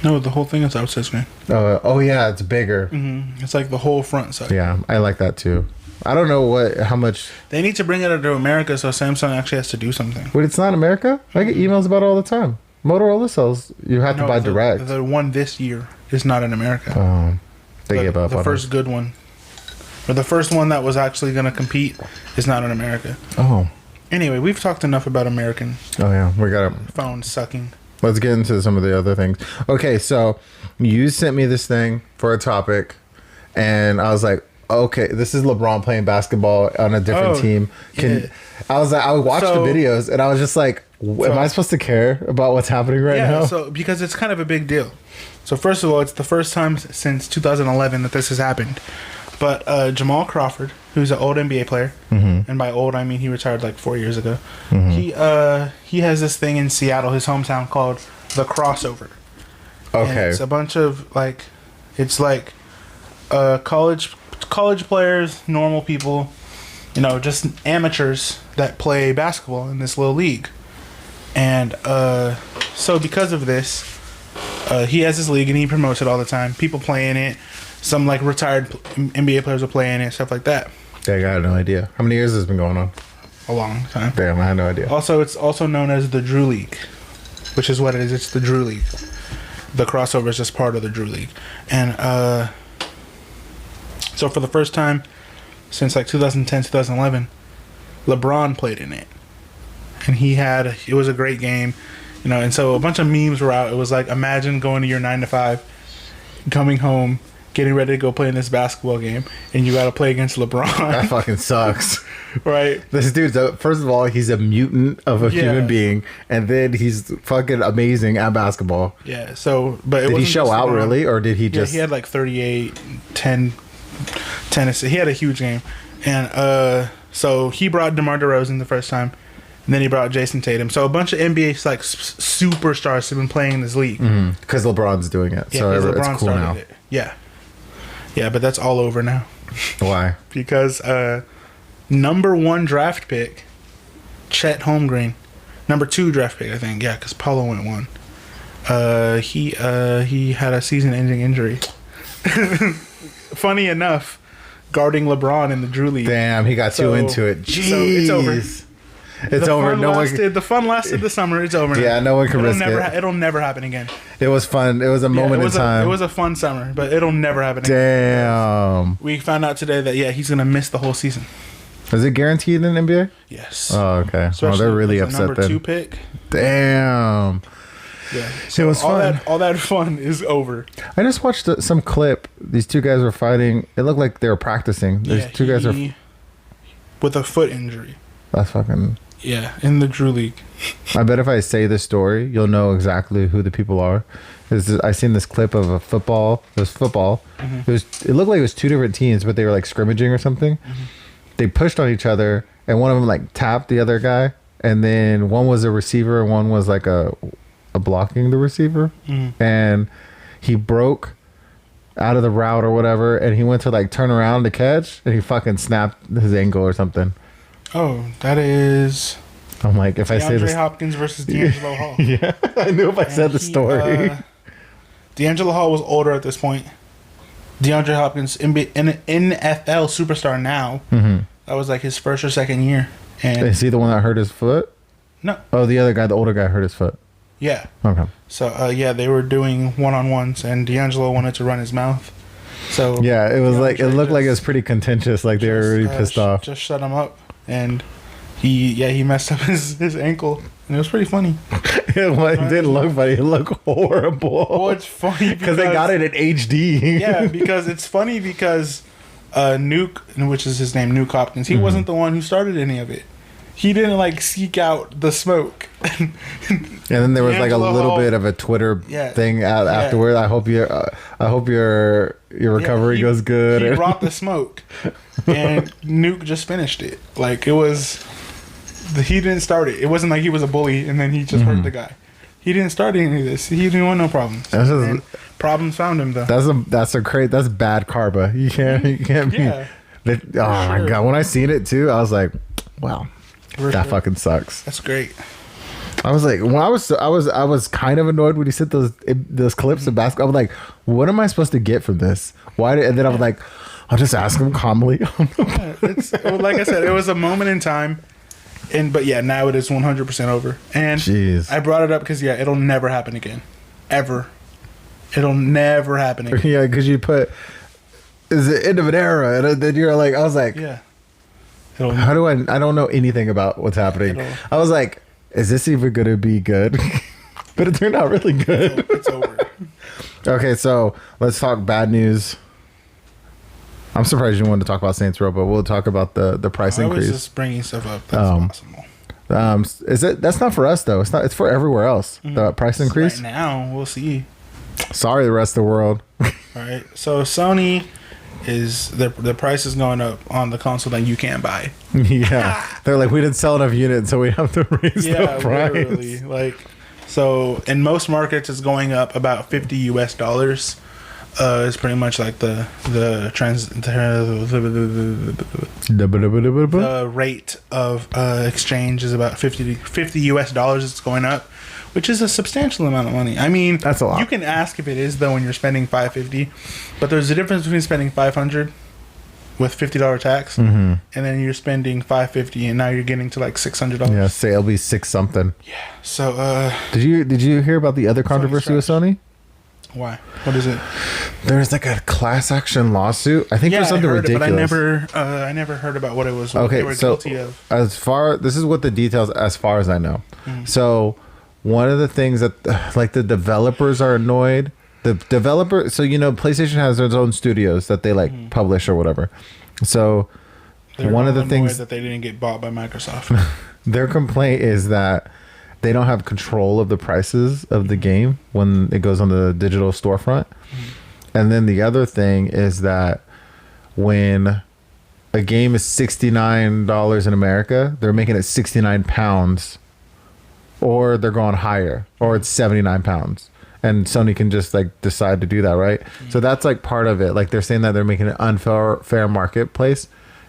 No, the whole thing is outside screen. Oh yeah, it's bigger. It's like the whole front side. Yeah, I like that too. I don't know how much. They need to bring it to America so Samsung actually has to do something. But it's not America? I get emails about it all the time. Motorola sells. You have to buy direct. The one this year is not in America. They gave up on the first good one. Or the first one that was actually going to compete is not in America. Oh. Anyway, we've talked enough about American. Oh, yeah. We got phone sucking. Let's get into some of the other things. Okay, so you sent me this thing for a topic, and I was like, okay, this is LeBron playing basketball on a different team. I was like, I watched the videos, and I was just like, am I supposed to care about what's happening right now? So because it's kind of a big deal. So first of all, it's the first time since 2011 that this has happened. But Jamal Crawford, who's an old NBA player, and by old I mean he retired like 4 years ago. He has this thing in Seattle, his hometown, called the Crossover. Okay, and it's a bunch of college players, normal people, just amateurs that play basketball in this little league. And so because of this, he has this league and he promotes it all the time. People play in it. Some retired NBA players are playing it, stuff like that. Yeah, I got no idea. How many years has this been going on? A long time. Damn, I had no idea. Also, it's also known as the Drew League, which is what it is. It's the Drew League. The Crossover is just part of the Drew League. And so for the first time since 2010, 2011, LeBron played in it. And it was a great game. And so a bunch of memes were out. It was like, imagine going to your 9 to 5, coming home, getting ready to go play in this basketball game, and you got to play against LeBron. That fucking sucks. Right? This dude's first of all, he's a mutant of a human being, and then he's fucking amazing at basketball. Yeah. So, but did he show out really, or did he just? He had 38, 10 assists. He had a huge game, and so he brought DeMar DeRozan the first time. And then he brought Jason Tatum. So a bunch of NBA superstars have been playing in this league. Because LeBron's doing it. Yeah, so LeBron it's cool now. it. Yeah. Yeah, but that's all over now. Why? Because number 1 draft pick, Chet Holmgren. Number 2 draft pick, I think. Yeah, because Paulo went 1. He had a season-ending injury. Funny enough, guarding LeBron in the Drew League. Damn, he got too into it. Jeez. So it's over. It's over. The fun lasted the summer. It's over now. Yeah, no one can risk it. It'll never happen again. It was fun. It was a moment in time. It was a fun summer, but it'll never happen again. Damn. We found out today that, he's going to miss the whole season. Is it guaranteed in the NBA? Yes. Oh, okay. Especially they're really upset number then. Number 2 pick. Damn. Yeah. So it was fun. All that fun is over. I just watched some clip. These two guys were fighting. It looked like they were practicing. Two guys with a foot injury. That's fucking... Yeah, in the Drew League. I bet if I say this story, you'll know exactly who the people are. I seen this clip of a football. It was football. It looked like it was 2 different teams, but they were scrimmaging or something. They pushed on each other, and one of them tapped the other guy, and then one was a receiver, and one was a blocking the receiver, and he broke out of the route or whatever, and he went to turn around to catch, and he fucking snapped his ankle or something. Oh, that is... I'm like, if I say this... DeAndre Hopkins versus D'Angelo Hall. Yeah, I knew if I said the story. D'Angelo Hall was older at this point. DeAndre Hopkins, NFL superstar now. That was his first or second year. And is he the one that hurt his foot? No. Oh, the other guy, the older guy, hurt his foot. Yeah. Okay. So, they were doing one-on-ones, and D'Angelo wanted to run his mouth. So yeah, it was it looked like it was pretty contentious. They were really pissed off. Just shut him up. And he messed up his ankle, and it was pretty funny. It didn't look funny. It looked horrible. Well, it's funny because they got it in HD. Yeah, because it's funny because Nuke, which is his name, Nuke Hopkins, he wasn't the one who started any of it. He didn't seek out the smoke. And then there was a little bit of a Twitter thing afterward. I hope your recovery goes good. He brought the smoke, and Nuke just finished it. It was he didn't start it. It wasn't like he was a bully and then he just hurt the guy. He didn't start any of this. He didn't want no problems. Problems found him though. That's bad karma. You can't yeah. My god! When I seen it too, I was like, wow. That fucking sucks. That's great. I was like, I was kind of annoyed when he sent those clips of basketball. I was like, what am I supposed to get from this? And then I was like, I'll just ask him calmly. Like I said, it was a moment in time. But yeah, now it is 100% over. And jeez. I brought it up because, yeah, it'll never happen again. Ever. It'll never happen again. Yeah, because you put, is the end of an era. And then you're like, I was like, yeah. How do I don't know anything about what's happening. I was like, is this even going to be good? But it turned out really good. It's over. Okay, so let's talk bad news. I'm surprised you wanted to talk about Saints Row, but we'll talk about the price increase. I was just bringing stuff up. That's possible. Is it? That's not for us though. It's not. It's for everywhere else. Mm-hmm. The price increase. Right now, we'll see. Sorry, the rest of the world. All right. So Sony is the price is going up on the console that you can't buy. Yeah, they're like, we didn't sell enough units, so we have to raise the price. Literally. Like, so in most markets, it's going up about $50. It's pretty much like the rate of exchange is about $50 it's going up, which is a substantial amount of money. I mean, that's a lot. You can ask if it is though when you're spending $550, but there's a difference between spending $500 with $50 tax, and then you're spending $550 and now you're getting to like $600. Yeah, say it'll be six something. Yeah. So did you hear about the other controversy with Sony? Why? What is it? There's like a class action lawsuit. I think there's something ridiculous. But I never heard about what it was. What okay, they were guilty of. This is what the details, as far as I know. So one of the things that like the developers are annoyed. The developer, so PlayStation has its own studios that they like publish or whatever. So one of the things that they didn't get bought by Microsoft. Their complaint is that they don't have control of the prices of the game when it goes on the digital storefront. And then the other thing is that when a game is $69 in America, they're making it 69 pounds, or they're going higher, or it's 79 pounds. And Sony can just like decide to do that, right? So that's like part of it. Like they're saying that they're making an unfair marketplace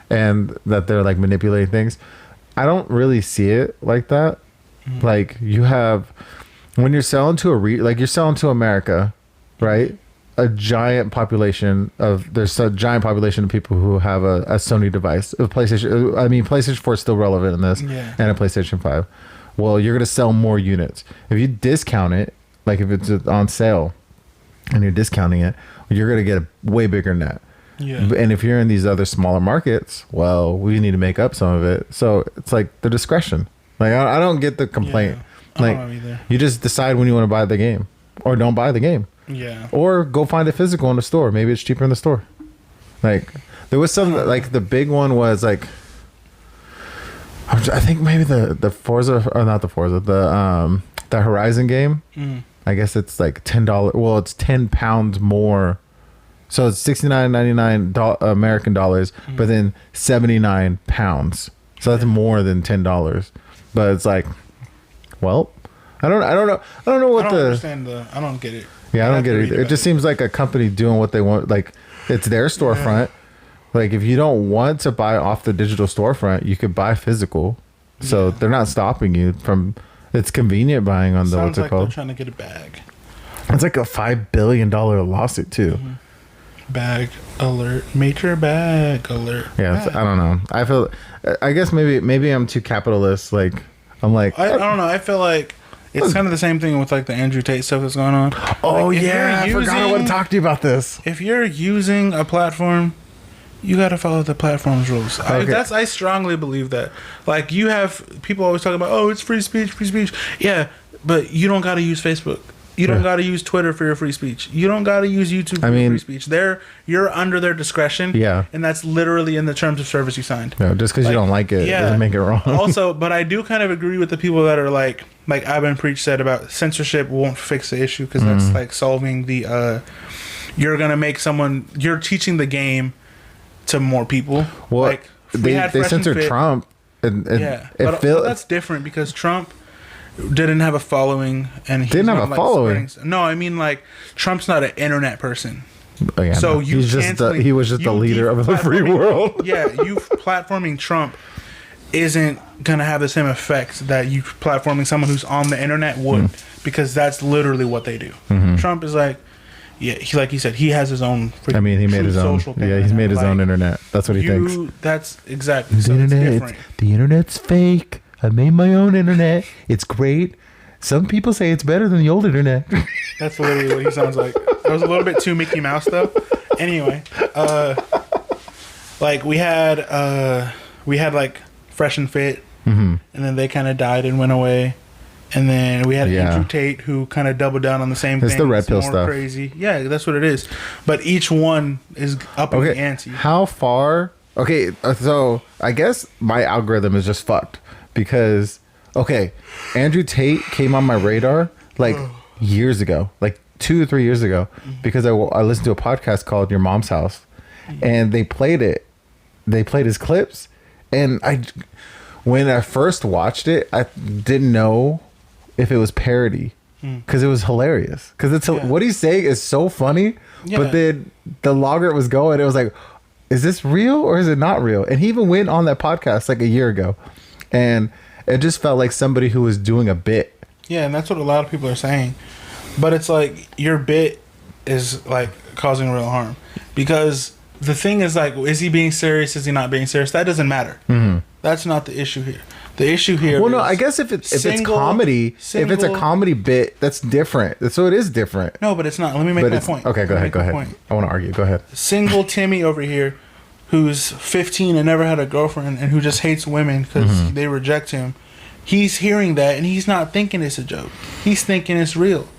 and that they're like manipulating things. I don't really see it like that. Like you have, when you're selling to you're selling to America, right? There's a giant population of people who have a Sony device. PlayStation 4 is still relevant in this, and a PlayStation 5. Well, you're going to sell more units. If you discount it, like if it's on sale and you're discounting it, you're going to get a way bigger net. Yeah. And if you're in these other smaller markets, well, we need to make up some of it. So it's like the discretion. Like I don't get the complaint. Yeah, I don't know either. You just decide when you want to buy the game, or don't buy the game. Yeah. Or go find it physical in the store. Maybe it's cheaper in the store. Like there was some like the big one was like, I think maybe the Forza, or not the Forza, the Horizon game. I guess it's like $10. Well, it's £10 more. So it's $69.99 American dollars, but then 79 pounds. So that's more than $10. But it's like, well, I don't know. I don't know what I don't understand I don't get it. Yeah, I don't get it either. It just seems like a company doing what they want. Like it's their storefront. Like if you don't want to buy off the digital storefront, you could buy physical. So they're not stopping you from. It's convenient buying on the what's it called? They're trying to get a bag. It's like a $5 billion lawsuit too. Bag alert, major bag alert. Yeah, I don't know. I guess maybe I'm too capitalist. Like I'm like I don't know. I feel like it's kind of the same thing with like the Andrew Tate stuff that's going on. Oh like, yeah, I forgot I want to talk to you about this. If you're using a platform, you got to follow the platform's rules. Okay. I strongly believe that. Like you have people always talk about, oh, it's free speech. Yeah, but you don't got to use Facebook. You don't got to use Twitter for your free speech. You don't got to use YouTube for your free speech. You're under their discretion. Yeah. And that's literally in the terms of service you signed. No, just because you don't like it doesn't make it wrong. Also, but I do kind of agree with the people that are like Ivan Preach said about censorship won't fix the issue because that's like solving the, you're teaching the game to more people. Well, like, they censored Trump. And but that's different because Trump didn't have a following, and he didn't have a following. No, I mean like Trump's not an internet person. Oh, yeah, so he was just the leader of the free world. Yeah, you platforming Trump isn't gonna have the same effect that you platforming someone who's on the internet would, because that's literally what they do. Trump is like, Yeah, like you said, he has his own. I mean, he made his own. Yeah, he's made his own internet. That's what he thinks. That's exactly. So the internet's fake. I made my own internet. It's great. Some people say it's better than the old internet. That's literally what he sounds like. That was a little bit too Mickey Mouse though. Anyway, like we had like Fresh and Fit, and then they kind of died and went away. And then we had Andrew Tate, who kind of doubled down on the same thing. It's the red pill stuff. Crazy. Yeah, that's what it is. But each one is up in the ante. How far? Okay, so I guess my algorithm is just fucked because, Andrew Tate came on my radar like years ago, like 2 or 3 years ago, because I listened to a podcast called Your Mom's House, and they played it. They played his clips, and when I first watched it, I didn't know if it was parody because it was hilarious. Because what he's saying is so funny, but then the longer it was going, it was like, is this real or is it not real? And he even went on that podcast like a year ago, and it just felt like somebody who was doing a bit. Yeah, and that's what a lot of people are saying. But it's like your bit is like causing real harm, because the thing is like, is he being serious? Is he not being serious? That doesn't matter. That's not the issue here. The issue here. Well, no, I guess if it's comedy, if it's a comedy bit, that's different. So it is different. No, but it's not. Let me make my point. Okay, go ahead. I want to argue. Go ahead. Single Timmy over here, who's 15 and never had a girlfriend, and who just hates women because they reject him. He's hearing that, and he's not thinking it's a joke. He's thinking it's real,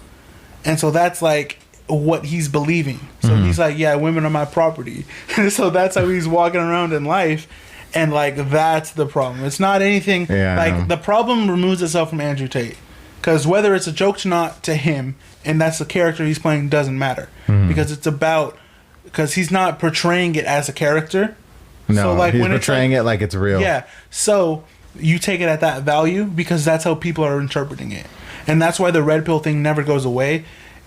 and so that's like what he's believing. So he's like, yeah, women are my property. So that's how he's walking around in life. And like, that's the problem. It's not anything like the problem removes itself from Andrew Tate, because whether it's a joke or not to him, and that's the character he's playing, doesn't matter, because it's about, because he's not portraying it as a character. No, so like, he's portraying it like it's real. Yeah. So you take it at that value, because that's how people are interpreting it. And that's why the red pill thing never goes away,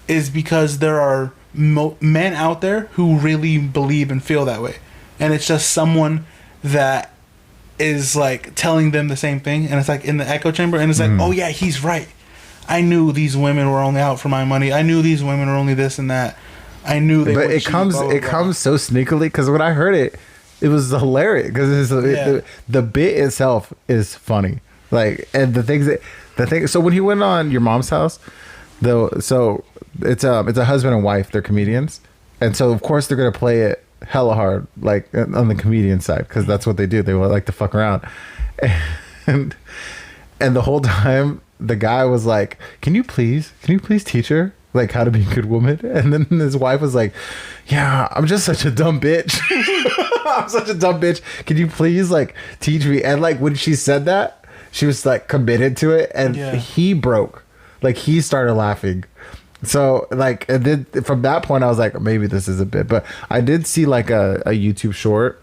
is because there are men out there who really believe and feel that way. And it's just someone that is like telling them the same thing. And it's like in the echo chamber. And it's like, oh yeah, he's right. I knew these women were only out for my money. I knew these women are only this and that. I knew they. But it comes so sneakily, because when I heard it, it was hilarious, because the bit itself is funny. Like, and the thing. So when he went on Your Mom's House, though, so it's a husband and wife. They're comedians, and so of course they're gonna play it hella hard, like on the comedian side, because that's what they do. They like to fuck around, and the whole time the guy was like, can you please teach her like how to be a good woman? And then his wife was like, yeah, I'm just such a dumb bitch. I'm such a dumb bitch. Can you please like teach me? And like when she said that, she was like committed to it, and he broke. Like he started laughing. So like, and then from that point I was like, maybe this is a bit. But I did see like a YouTube short,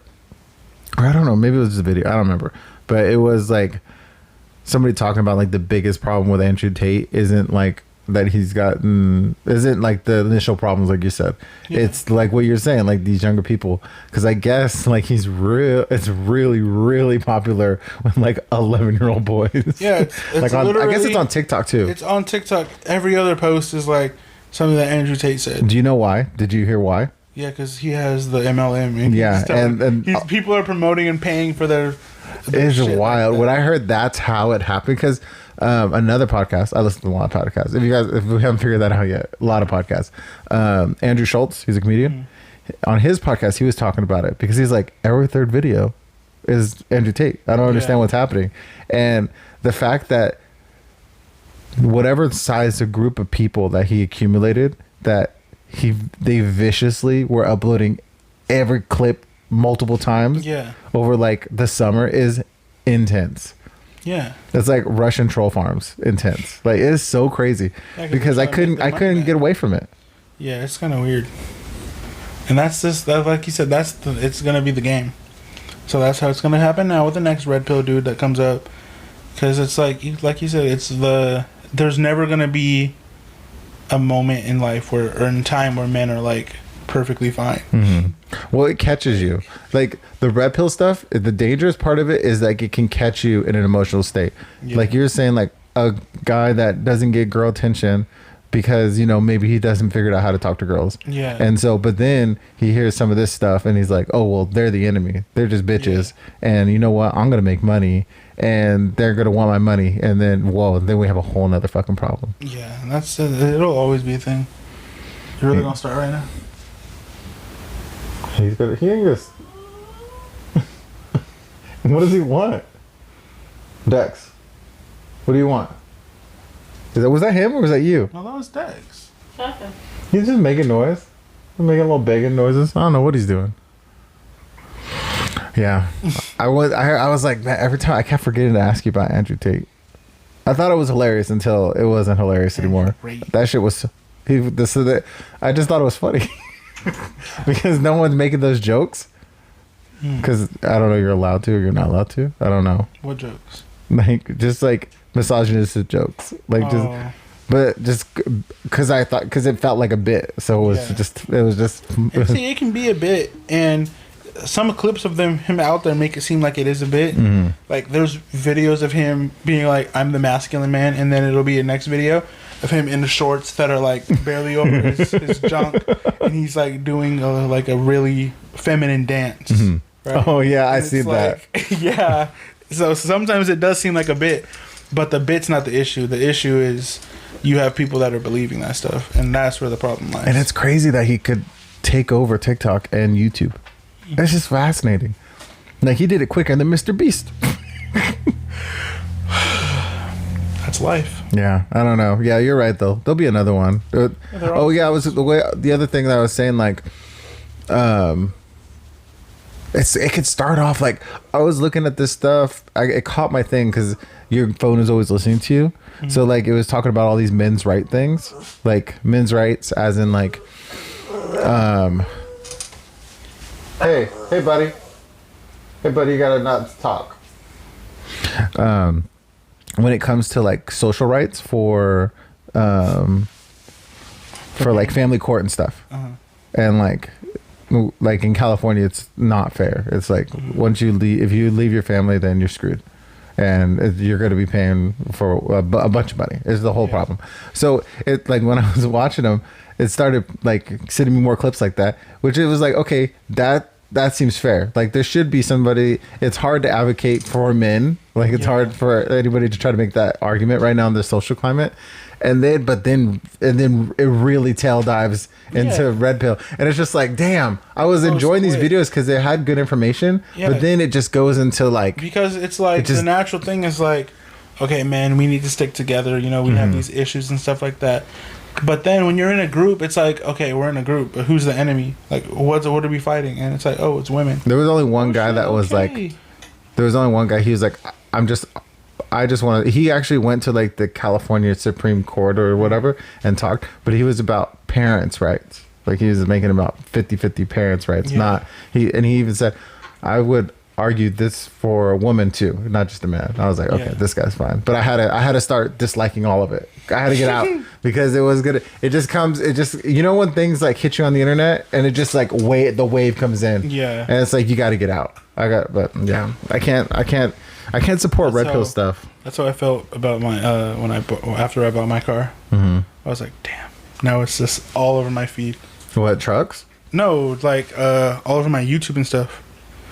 or I don't know, maybe it was just a video, I don't remember, but it was like somebody talking about like the biggest problem with Andrew Tate isn't like that he's gotten, isn't like the initial problems like you said. It's like what you're saying, like these younger people, because I guess like it's really popular with like 11-year-old boys. Yeah, it's like I guess it's on TikTok too. It's on TikTok. Every other post is like something that Andrew Tate said. Do you know why? Did you hear why? Yeah, because he has the MLM. And people are promoting and paying for their it's wild. Like when I heard that's how it happened, because another podcast, I listen to a lot of podcasts. If we haven't figured that out yet, a lot of podcasts. Andrew Schultz, he's a comedian. On his podcast, he was talking about it, because he's like, every third video is Andrew Tate. I don't understand what's happening. And the fact that whatever size of group of people that he accumulated, that they viciously were uploading every clip multiple times over like the summer is intense. Yeah, it's like Russian troll farms intense. Like, it's so crazy, because I couldn't get away from it. Yeah, it's kind of weird. And that's just that, like you said, it's gonna be the game. So that's how it's gonna happen now with the next red pill dude that comes up, because it's like you said, there's never gonna be a moment in life or in time where men are like perfectly fine. Well, it catches you. Like the red pill stuff, the dangerous part of it is like it can catch you in an emotional state. Like you're saying, like a guy that doesn't get girl attention because, you know, maybe he doesn't figure out how to talk to girls. Yeah. And so, but then he hears some of this stuff and he's like, oh, well, they're the enemy. They're just bitches. Yeah. And you know what? I'm going to make money and they're going to want my money. And then, whoa, then we have a whole nother fucking problem. Yeah. And it'll always be a thing. You really going to start right now? He ain't just. What does he want? Dex, what do you want? Was that him or was that you? No, that was Dex. He's just making noise. He's making little begging noises. I don't know what he's doing. Yeah. I was like, man, every time I kept forgetting to ask you about Andrew Tate. I thought it was hilarious until it wasn't hilarious anymore. That shit was I just thought it was funny. Because no one's making those jokes. Because I don't know, you're allowed to or you're not allowed to. I don't know. What jokes? Like, just like misogynistic jokes. Like, just because it felt like a bit. So it was just. See, it can be a bit. And some clips of him out there make it seem like it is a bit. Mm-hmm. Like, there's videos of him being like, I'm the masculine man. And then it'll be a next video of him in the shorts that are like barely over his junk. And he's like doing a really feminine dance. Mm-hmm. Right? Oh yeah, I see that. Yeah. So sometimes it does seem like a bit, but the bit's not the issue. The issue is you have people that are believing that stuff, and that's where the problem lies. And it's crazy that he could take over TikTok and YouTube. It's just fascinating. Like, he did it quicker than Mr. Beast. That's life. Yeah, I don't know. Yeah, you're right though. There'll be another one. The other thing that I was saying, like, it could start off like, I was looking at this stuff. It caught my thing because your phone is always listening to you. Mm-hmm. So like, it was talking about all these men's right things, like men's rights, as in like, hey buddy, you gotta not talk. When it comes to like social rights for like family court and stuff, and like in California, it's not fair. It's like, once you leave, if you leave your family, then you're screwed, and you're going to be paying for a bunch of money. Is the whole problem. So it, like, when I was watching them, it started like sending me more clips like that, which it was like, okay, that seems fair. Like, there should be somebody. It's hard to advocate for men. Like, it's hard for anybody to try to make that argument right now in the social climate. And then it really tail dives into red pill, and it's just like, damn, I was enjoying these videos because they had good information, but then it just goes into like, because it's like, the natural thing is like, okay, man, we need to stick together. You know, we have these issues and stuff like that. But then when you're in a group, it's like, okay, we're in a group, but who's the enemy? Like, what are we fighting? And it's like, oh, it's women. There was only one guy that was like, there was only one guy. He was like, I just want to. He actually went to like the California Supreme Court or whatever and talked, but he was about parents' rights. Like, he was making about 50-50 parents' rights. Not he even said, I would argue this for a woman too, not just a man. I was like, okay, this guy's fine. But I had to start disliking all of it. I had to get out because it was good. It just comes. It just, you know, when things like hit you on the internet and it just like the wave comes in. Yeah. And it's like, you got to get out. I can't support red pill stuff. That's how I felt about my after I bought my car. Mm-hmm. I was like, damn. Now it's just all over my feed. What, trucks? No, like all over my YouTube and stuff.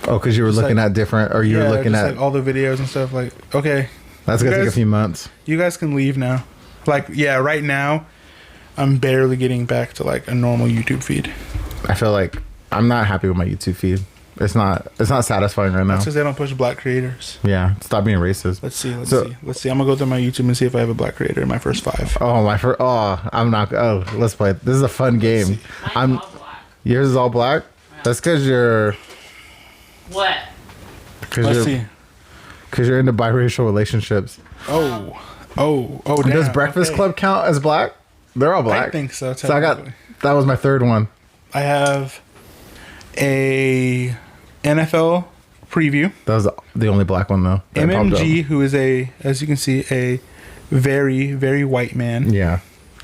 Oh, because you were just looking at different, or you were looking at like all the videos and stuff. Like, okay, that's gonna take a few months. You guys can leave now. Like, right now, I'm barely getting back to like a normal YouTube feed. I feel like I'm not happy with my YouTube feed. It's not satisfying right now. That's because they don't push black creators. Yeah, stop being racist. Let's see. I'm gonna go through my YouTube and see if I have a black creator in my first 5. I'm not. Oh, let's play. This is a fun game. Yours is all black. That's because you're. What? Let's see. Because you're into biracial relationships. Oh. Damn. Does Breakfast Club count as black? They're all black. I think so. So that was my third one. I have a NFL preview. That was the only black one though. OMG, who is as you can see, a very, very white man. Yeah.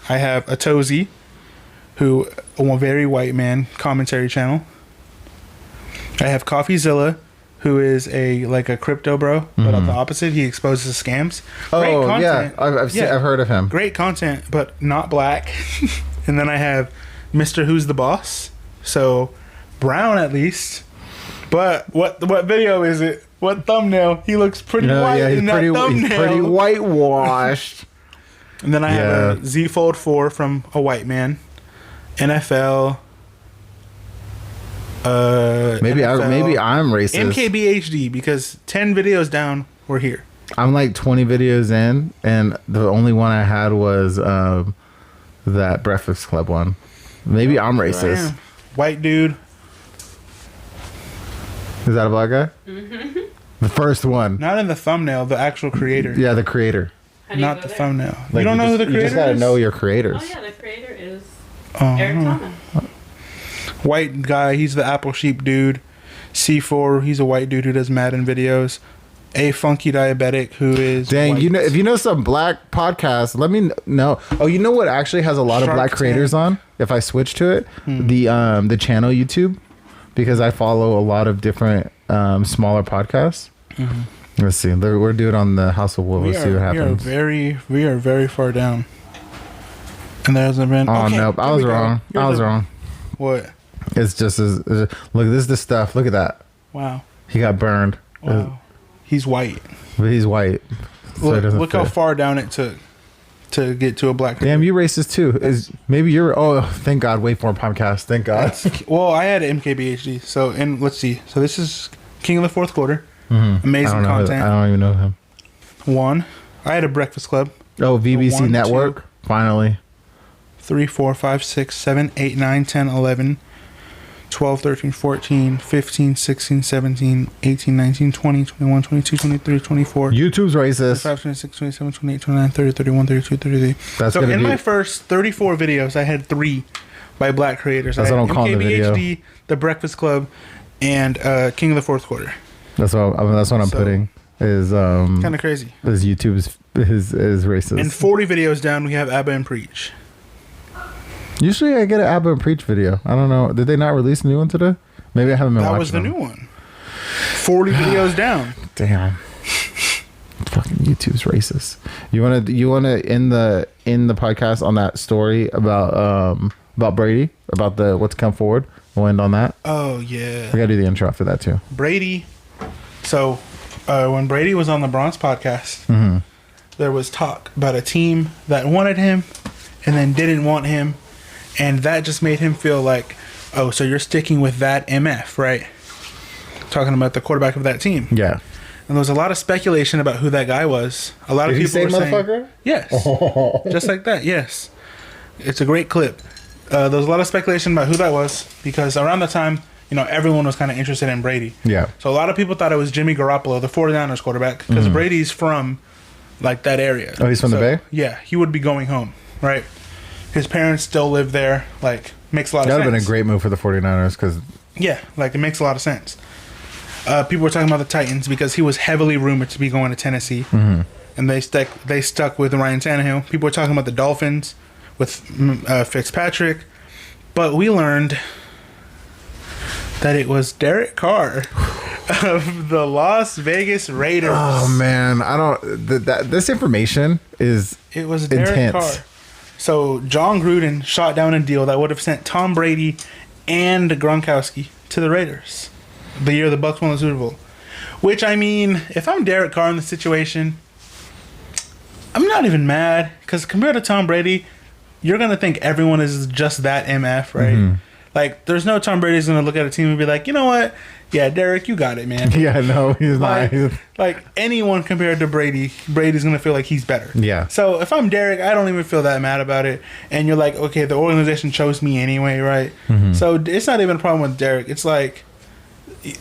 I have a Tozy, who a very white man commentary channel. I have CoffeeZilla, who is a crypto bro, but on the opposite, he exposes scams. Great content. I've heard of him. Great content, but not black. And then I have Mr. Who's the Boss, so brown at least. But what video is it? What thumbnail? He looks pretty white in that thumbnail. He's pretty whitewashed. And then I have a Z Fold 4 from a white man. NFL. Maybe I'm racist. MKBHD, because 10 videos down, we're here. I'm like 20 videos in, and the only one I had was that Breakfast Club one. Maybe I'm racist. White dude. Is that a black guy? Mm-hmm. The first one. Not in the thumbnail, the actual creator. Yeah, the creator. Not the thumbnail. Like, you don't know who the creator is? You just gotta know your creators. Oh, yeah, the creator is Eric Thomas. White guy, he's the Apple Sheep dude. C4, he's a white dude who does Madden videos. A Funky Diabetic, who is dang white. You know, if you know some black podcasts, let me know. Oh, you know what actually has a lot of black creators on? If I switch to it, the channel YouTube, because I follow a lot of different smaller podcasts. Let's see, we're doing on the House of Wolves. Let's see what happens. We are very far down, and there hasn't been. Oh no, I was wrong. I was wrong. What? It's just look. This is the stuff. Look at that. Wow. He got burned. Wow. He's white. But he's white. So look how far down it took to get to a black. Damn, you racist too. Maybe you're? Oh, thank God. Wait for a podcast. Thank God. Well, I had MKBHD. So let's see. So this is King of the Fourth Quarter. Amazing content. I don't even know him. I had a Breakfast Club. Oh, VBC Network. Finally. 3, 4, 5, 6, 7, 8, 9, 10, 11, 12, 13, 14, 15, 16, 17, 18, 19, 20, 21, 22, 23, 24. YouTube's racist. 25, 26, 27, 28, 29, 30, 31, 32, 33. So in my first 34 videos, I had 3 by black creators. That's what I'm calling the video. MKBHD, The Breakfast Club, and King of the Fourth Quarter. That's what I'm putting. Is kind of crazy. Is YouTube's is racist. And 40 videos down, we have Abba and Preach. Usually I get an Abba and Preach video. I don't know. Did they not release a new one today? Maybe I haven't been watching. That was the new one. 40 videos down. Damn. Fucking YouTube's racist. You wanna end the podcast on that story about Brady, about the what's come forward? We'll end on that. Oh yeah. We gotta do the intro after that too. Brady. So when Brady was on the Bronx podcast, there was talk about a team that wanted him and then didn't want him. And that just made him feel like, oh, so you're sticking with that MF, right? Talking about the quarterback of that team. Yeah. And there was a lot of speculation about who that guy was. A lot of people were saying, motherfucker? Yes. Just like that, yes. It's a great clip. There was a lot of speculation about who that was because around the time, everyone was kind of interested in Brady. Yeah. So a lot of people thought it was Jimmy Garoppolo, the 49ers quarterback, because Brady's from, that area. Oh, he's from the Bay? Yeah. He would be going home, right? His parents still live there. Makes a lot of sense. That would have been a great move for the 49ers because... Yeah, it makes a lot of sense. People were talking about the Titans because he was heavily rumored to be going to Tennessee. And they stuck with Ryan Tannehill. People were talking about the Dolphins with Fitzpatrick. But we learned that it was Derek Carr of the Las Vegas Raiders. Oh, man. This information is It was Derek intense. Carr. So John Gruden shot down a deal that would have sent Tom Brady and Gronkowski to the Raiders the year the Bucs won the Super Bowl. Which, if I'm Derek Carr in the situation, I'm not even mad. Because compared to Tom Brady, you're going to think everyone is just that MF, right? There's no Tom Brady's going to look at a team and be like, you know what? Yeah, Derek, you got it, man. Yeah, no, he's not. Anyone compared to Brady, Brady's going to feel like he's better. Yeah. So if I'm Derek, I don't even feel that mad about it. And you're like, okay, the organization chose me anyway, right? So it's not even a problem with Derek. It's like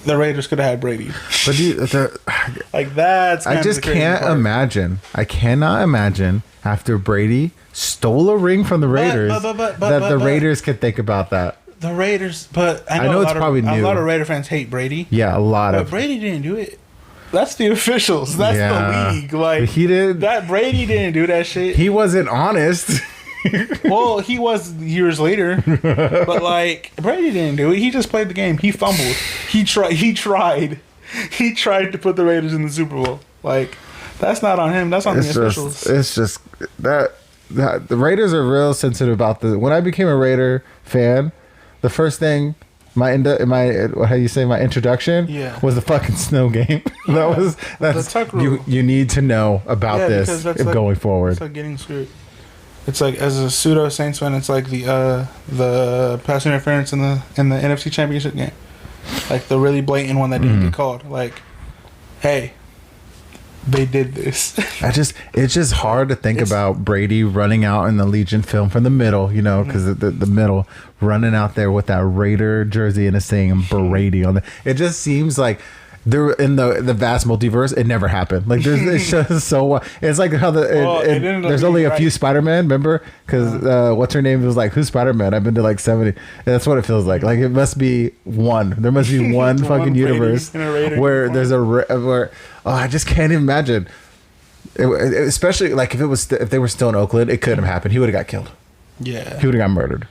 the Raiders could have had Brady. But that's I just can't imagine. I cannot imagine after Brady stole a ring from the Raiders that the Raiders could think about that. The Raiders, but I know it's probably new. A lot of Raider fans hate Brady. Yeah, a lot of. But Brady didn't do it. That's the officials. That's the league. He did. That Brady didn't do that shit. He wasn't honest. Well, he was years later, but Brady didn't do it. He just played the game. He fumbled. He tried. he tried to put the Raiders in the Super Bowl. Like, that's not on him. That's on the officials. It's just that the Raiders are real sensitive about the. When I became a Raider fan, the first thing my introduction was the fucking snow game. That's the tuck rule. You need to know about this going forward. It's like getting screwed. It's like, as a pseudo Saints fan, it's like the pass interference in the NFC Championship game, like the really blatant one that didn't get called. Like, hey, they did this. It's just hard to think about Brady running out in the Legion film from the middle, because the middle, running out there with that Raider jersey and it's saying Brady on it. It just seems like there in the vast multiverse, it never happened. Like it's just so. It's like how there's only a few Spider-Man. Remember, because what's her name was like, who's Spider-Man? I've been to like 70. And that's what it feels like. Like it must be one. There must be one fucking universe where there's I just can't imagine. Especially like if they were still in Oakland, it couldn't have happened. He would have got killed. Yeah, he would have got murdered.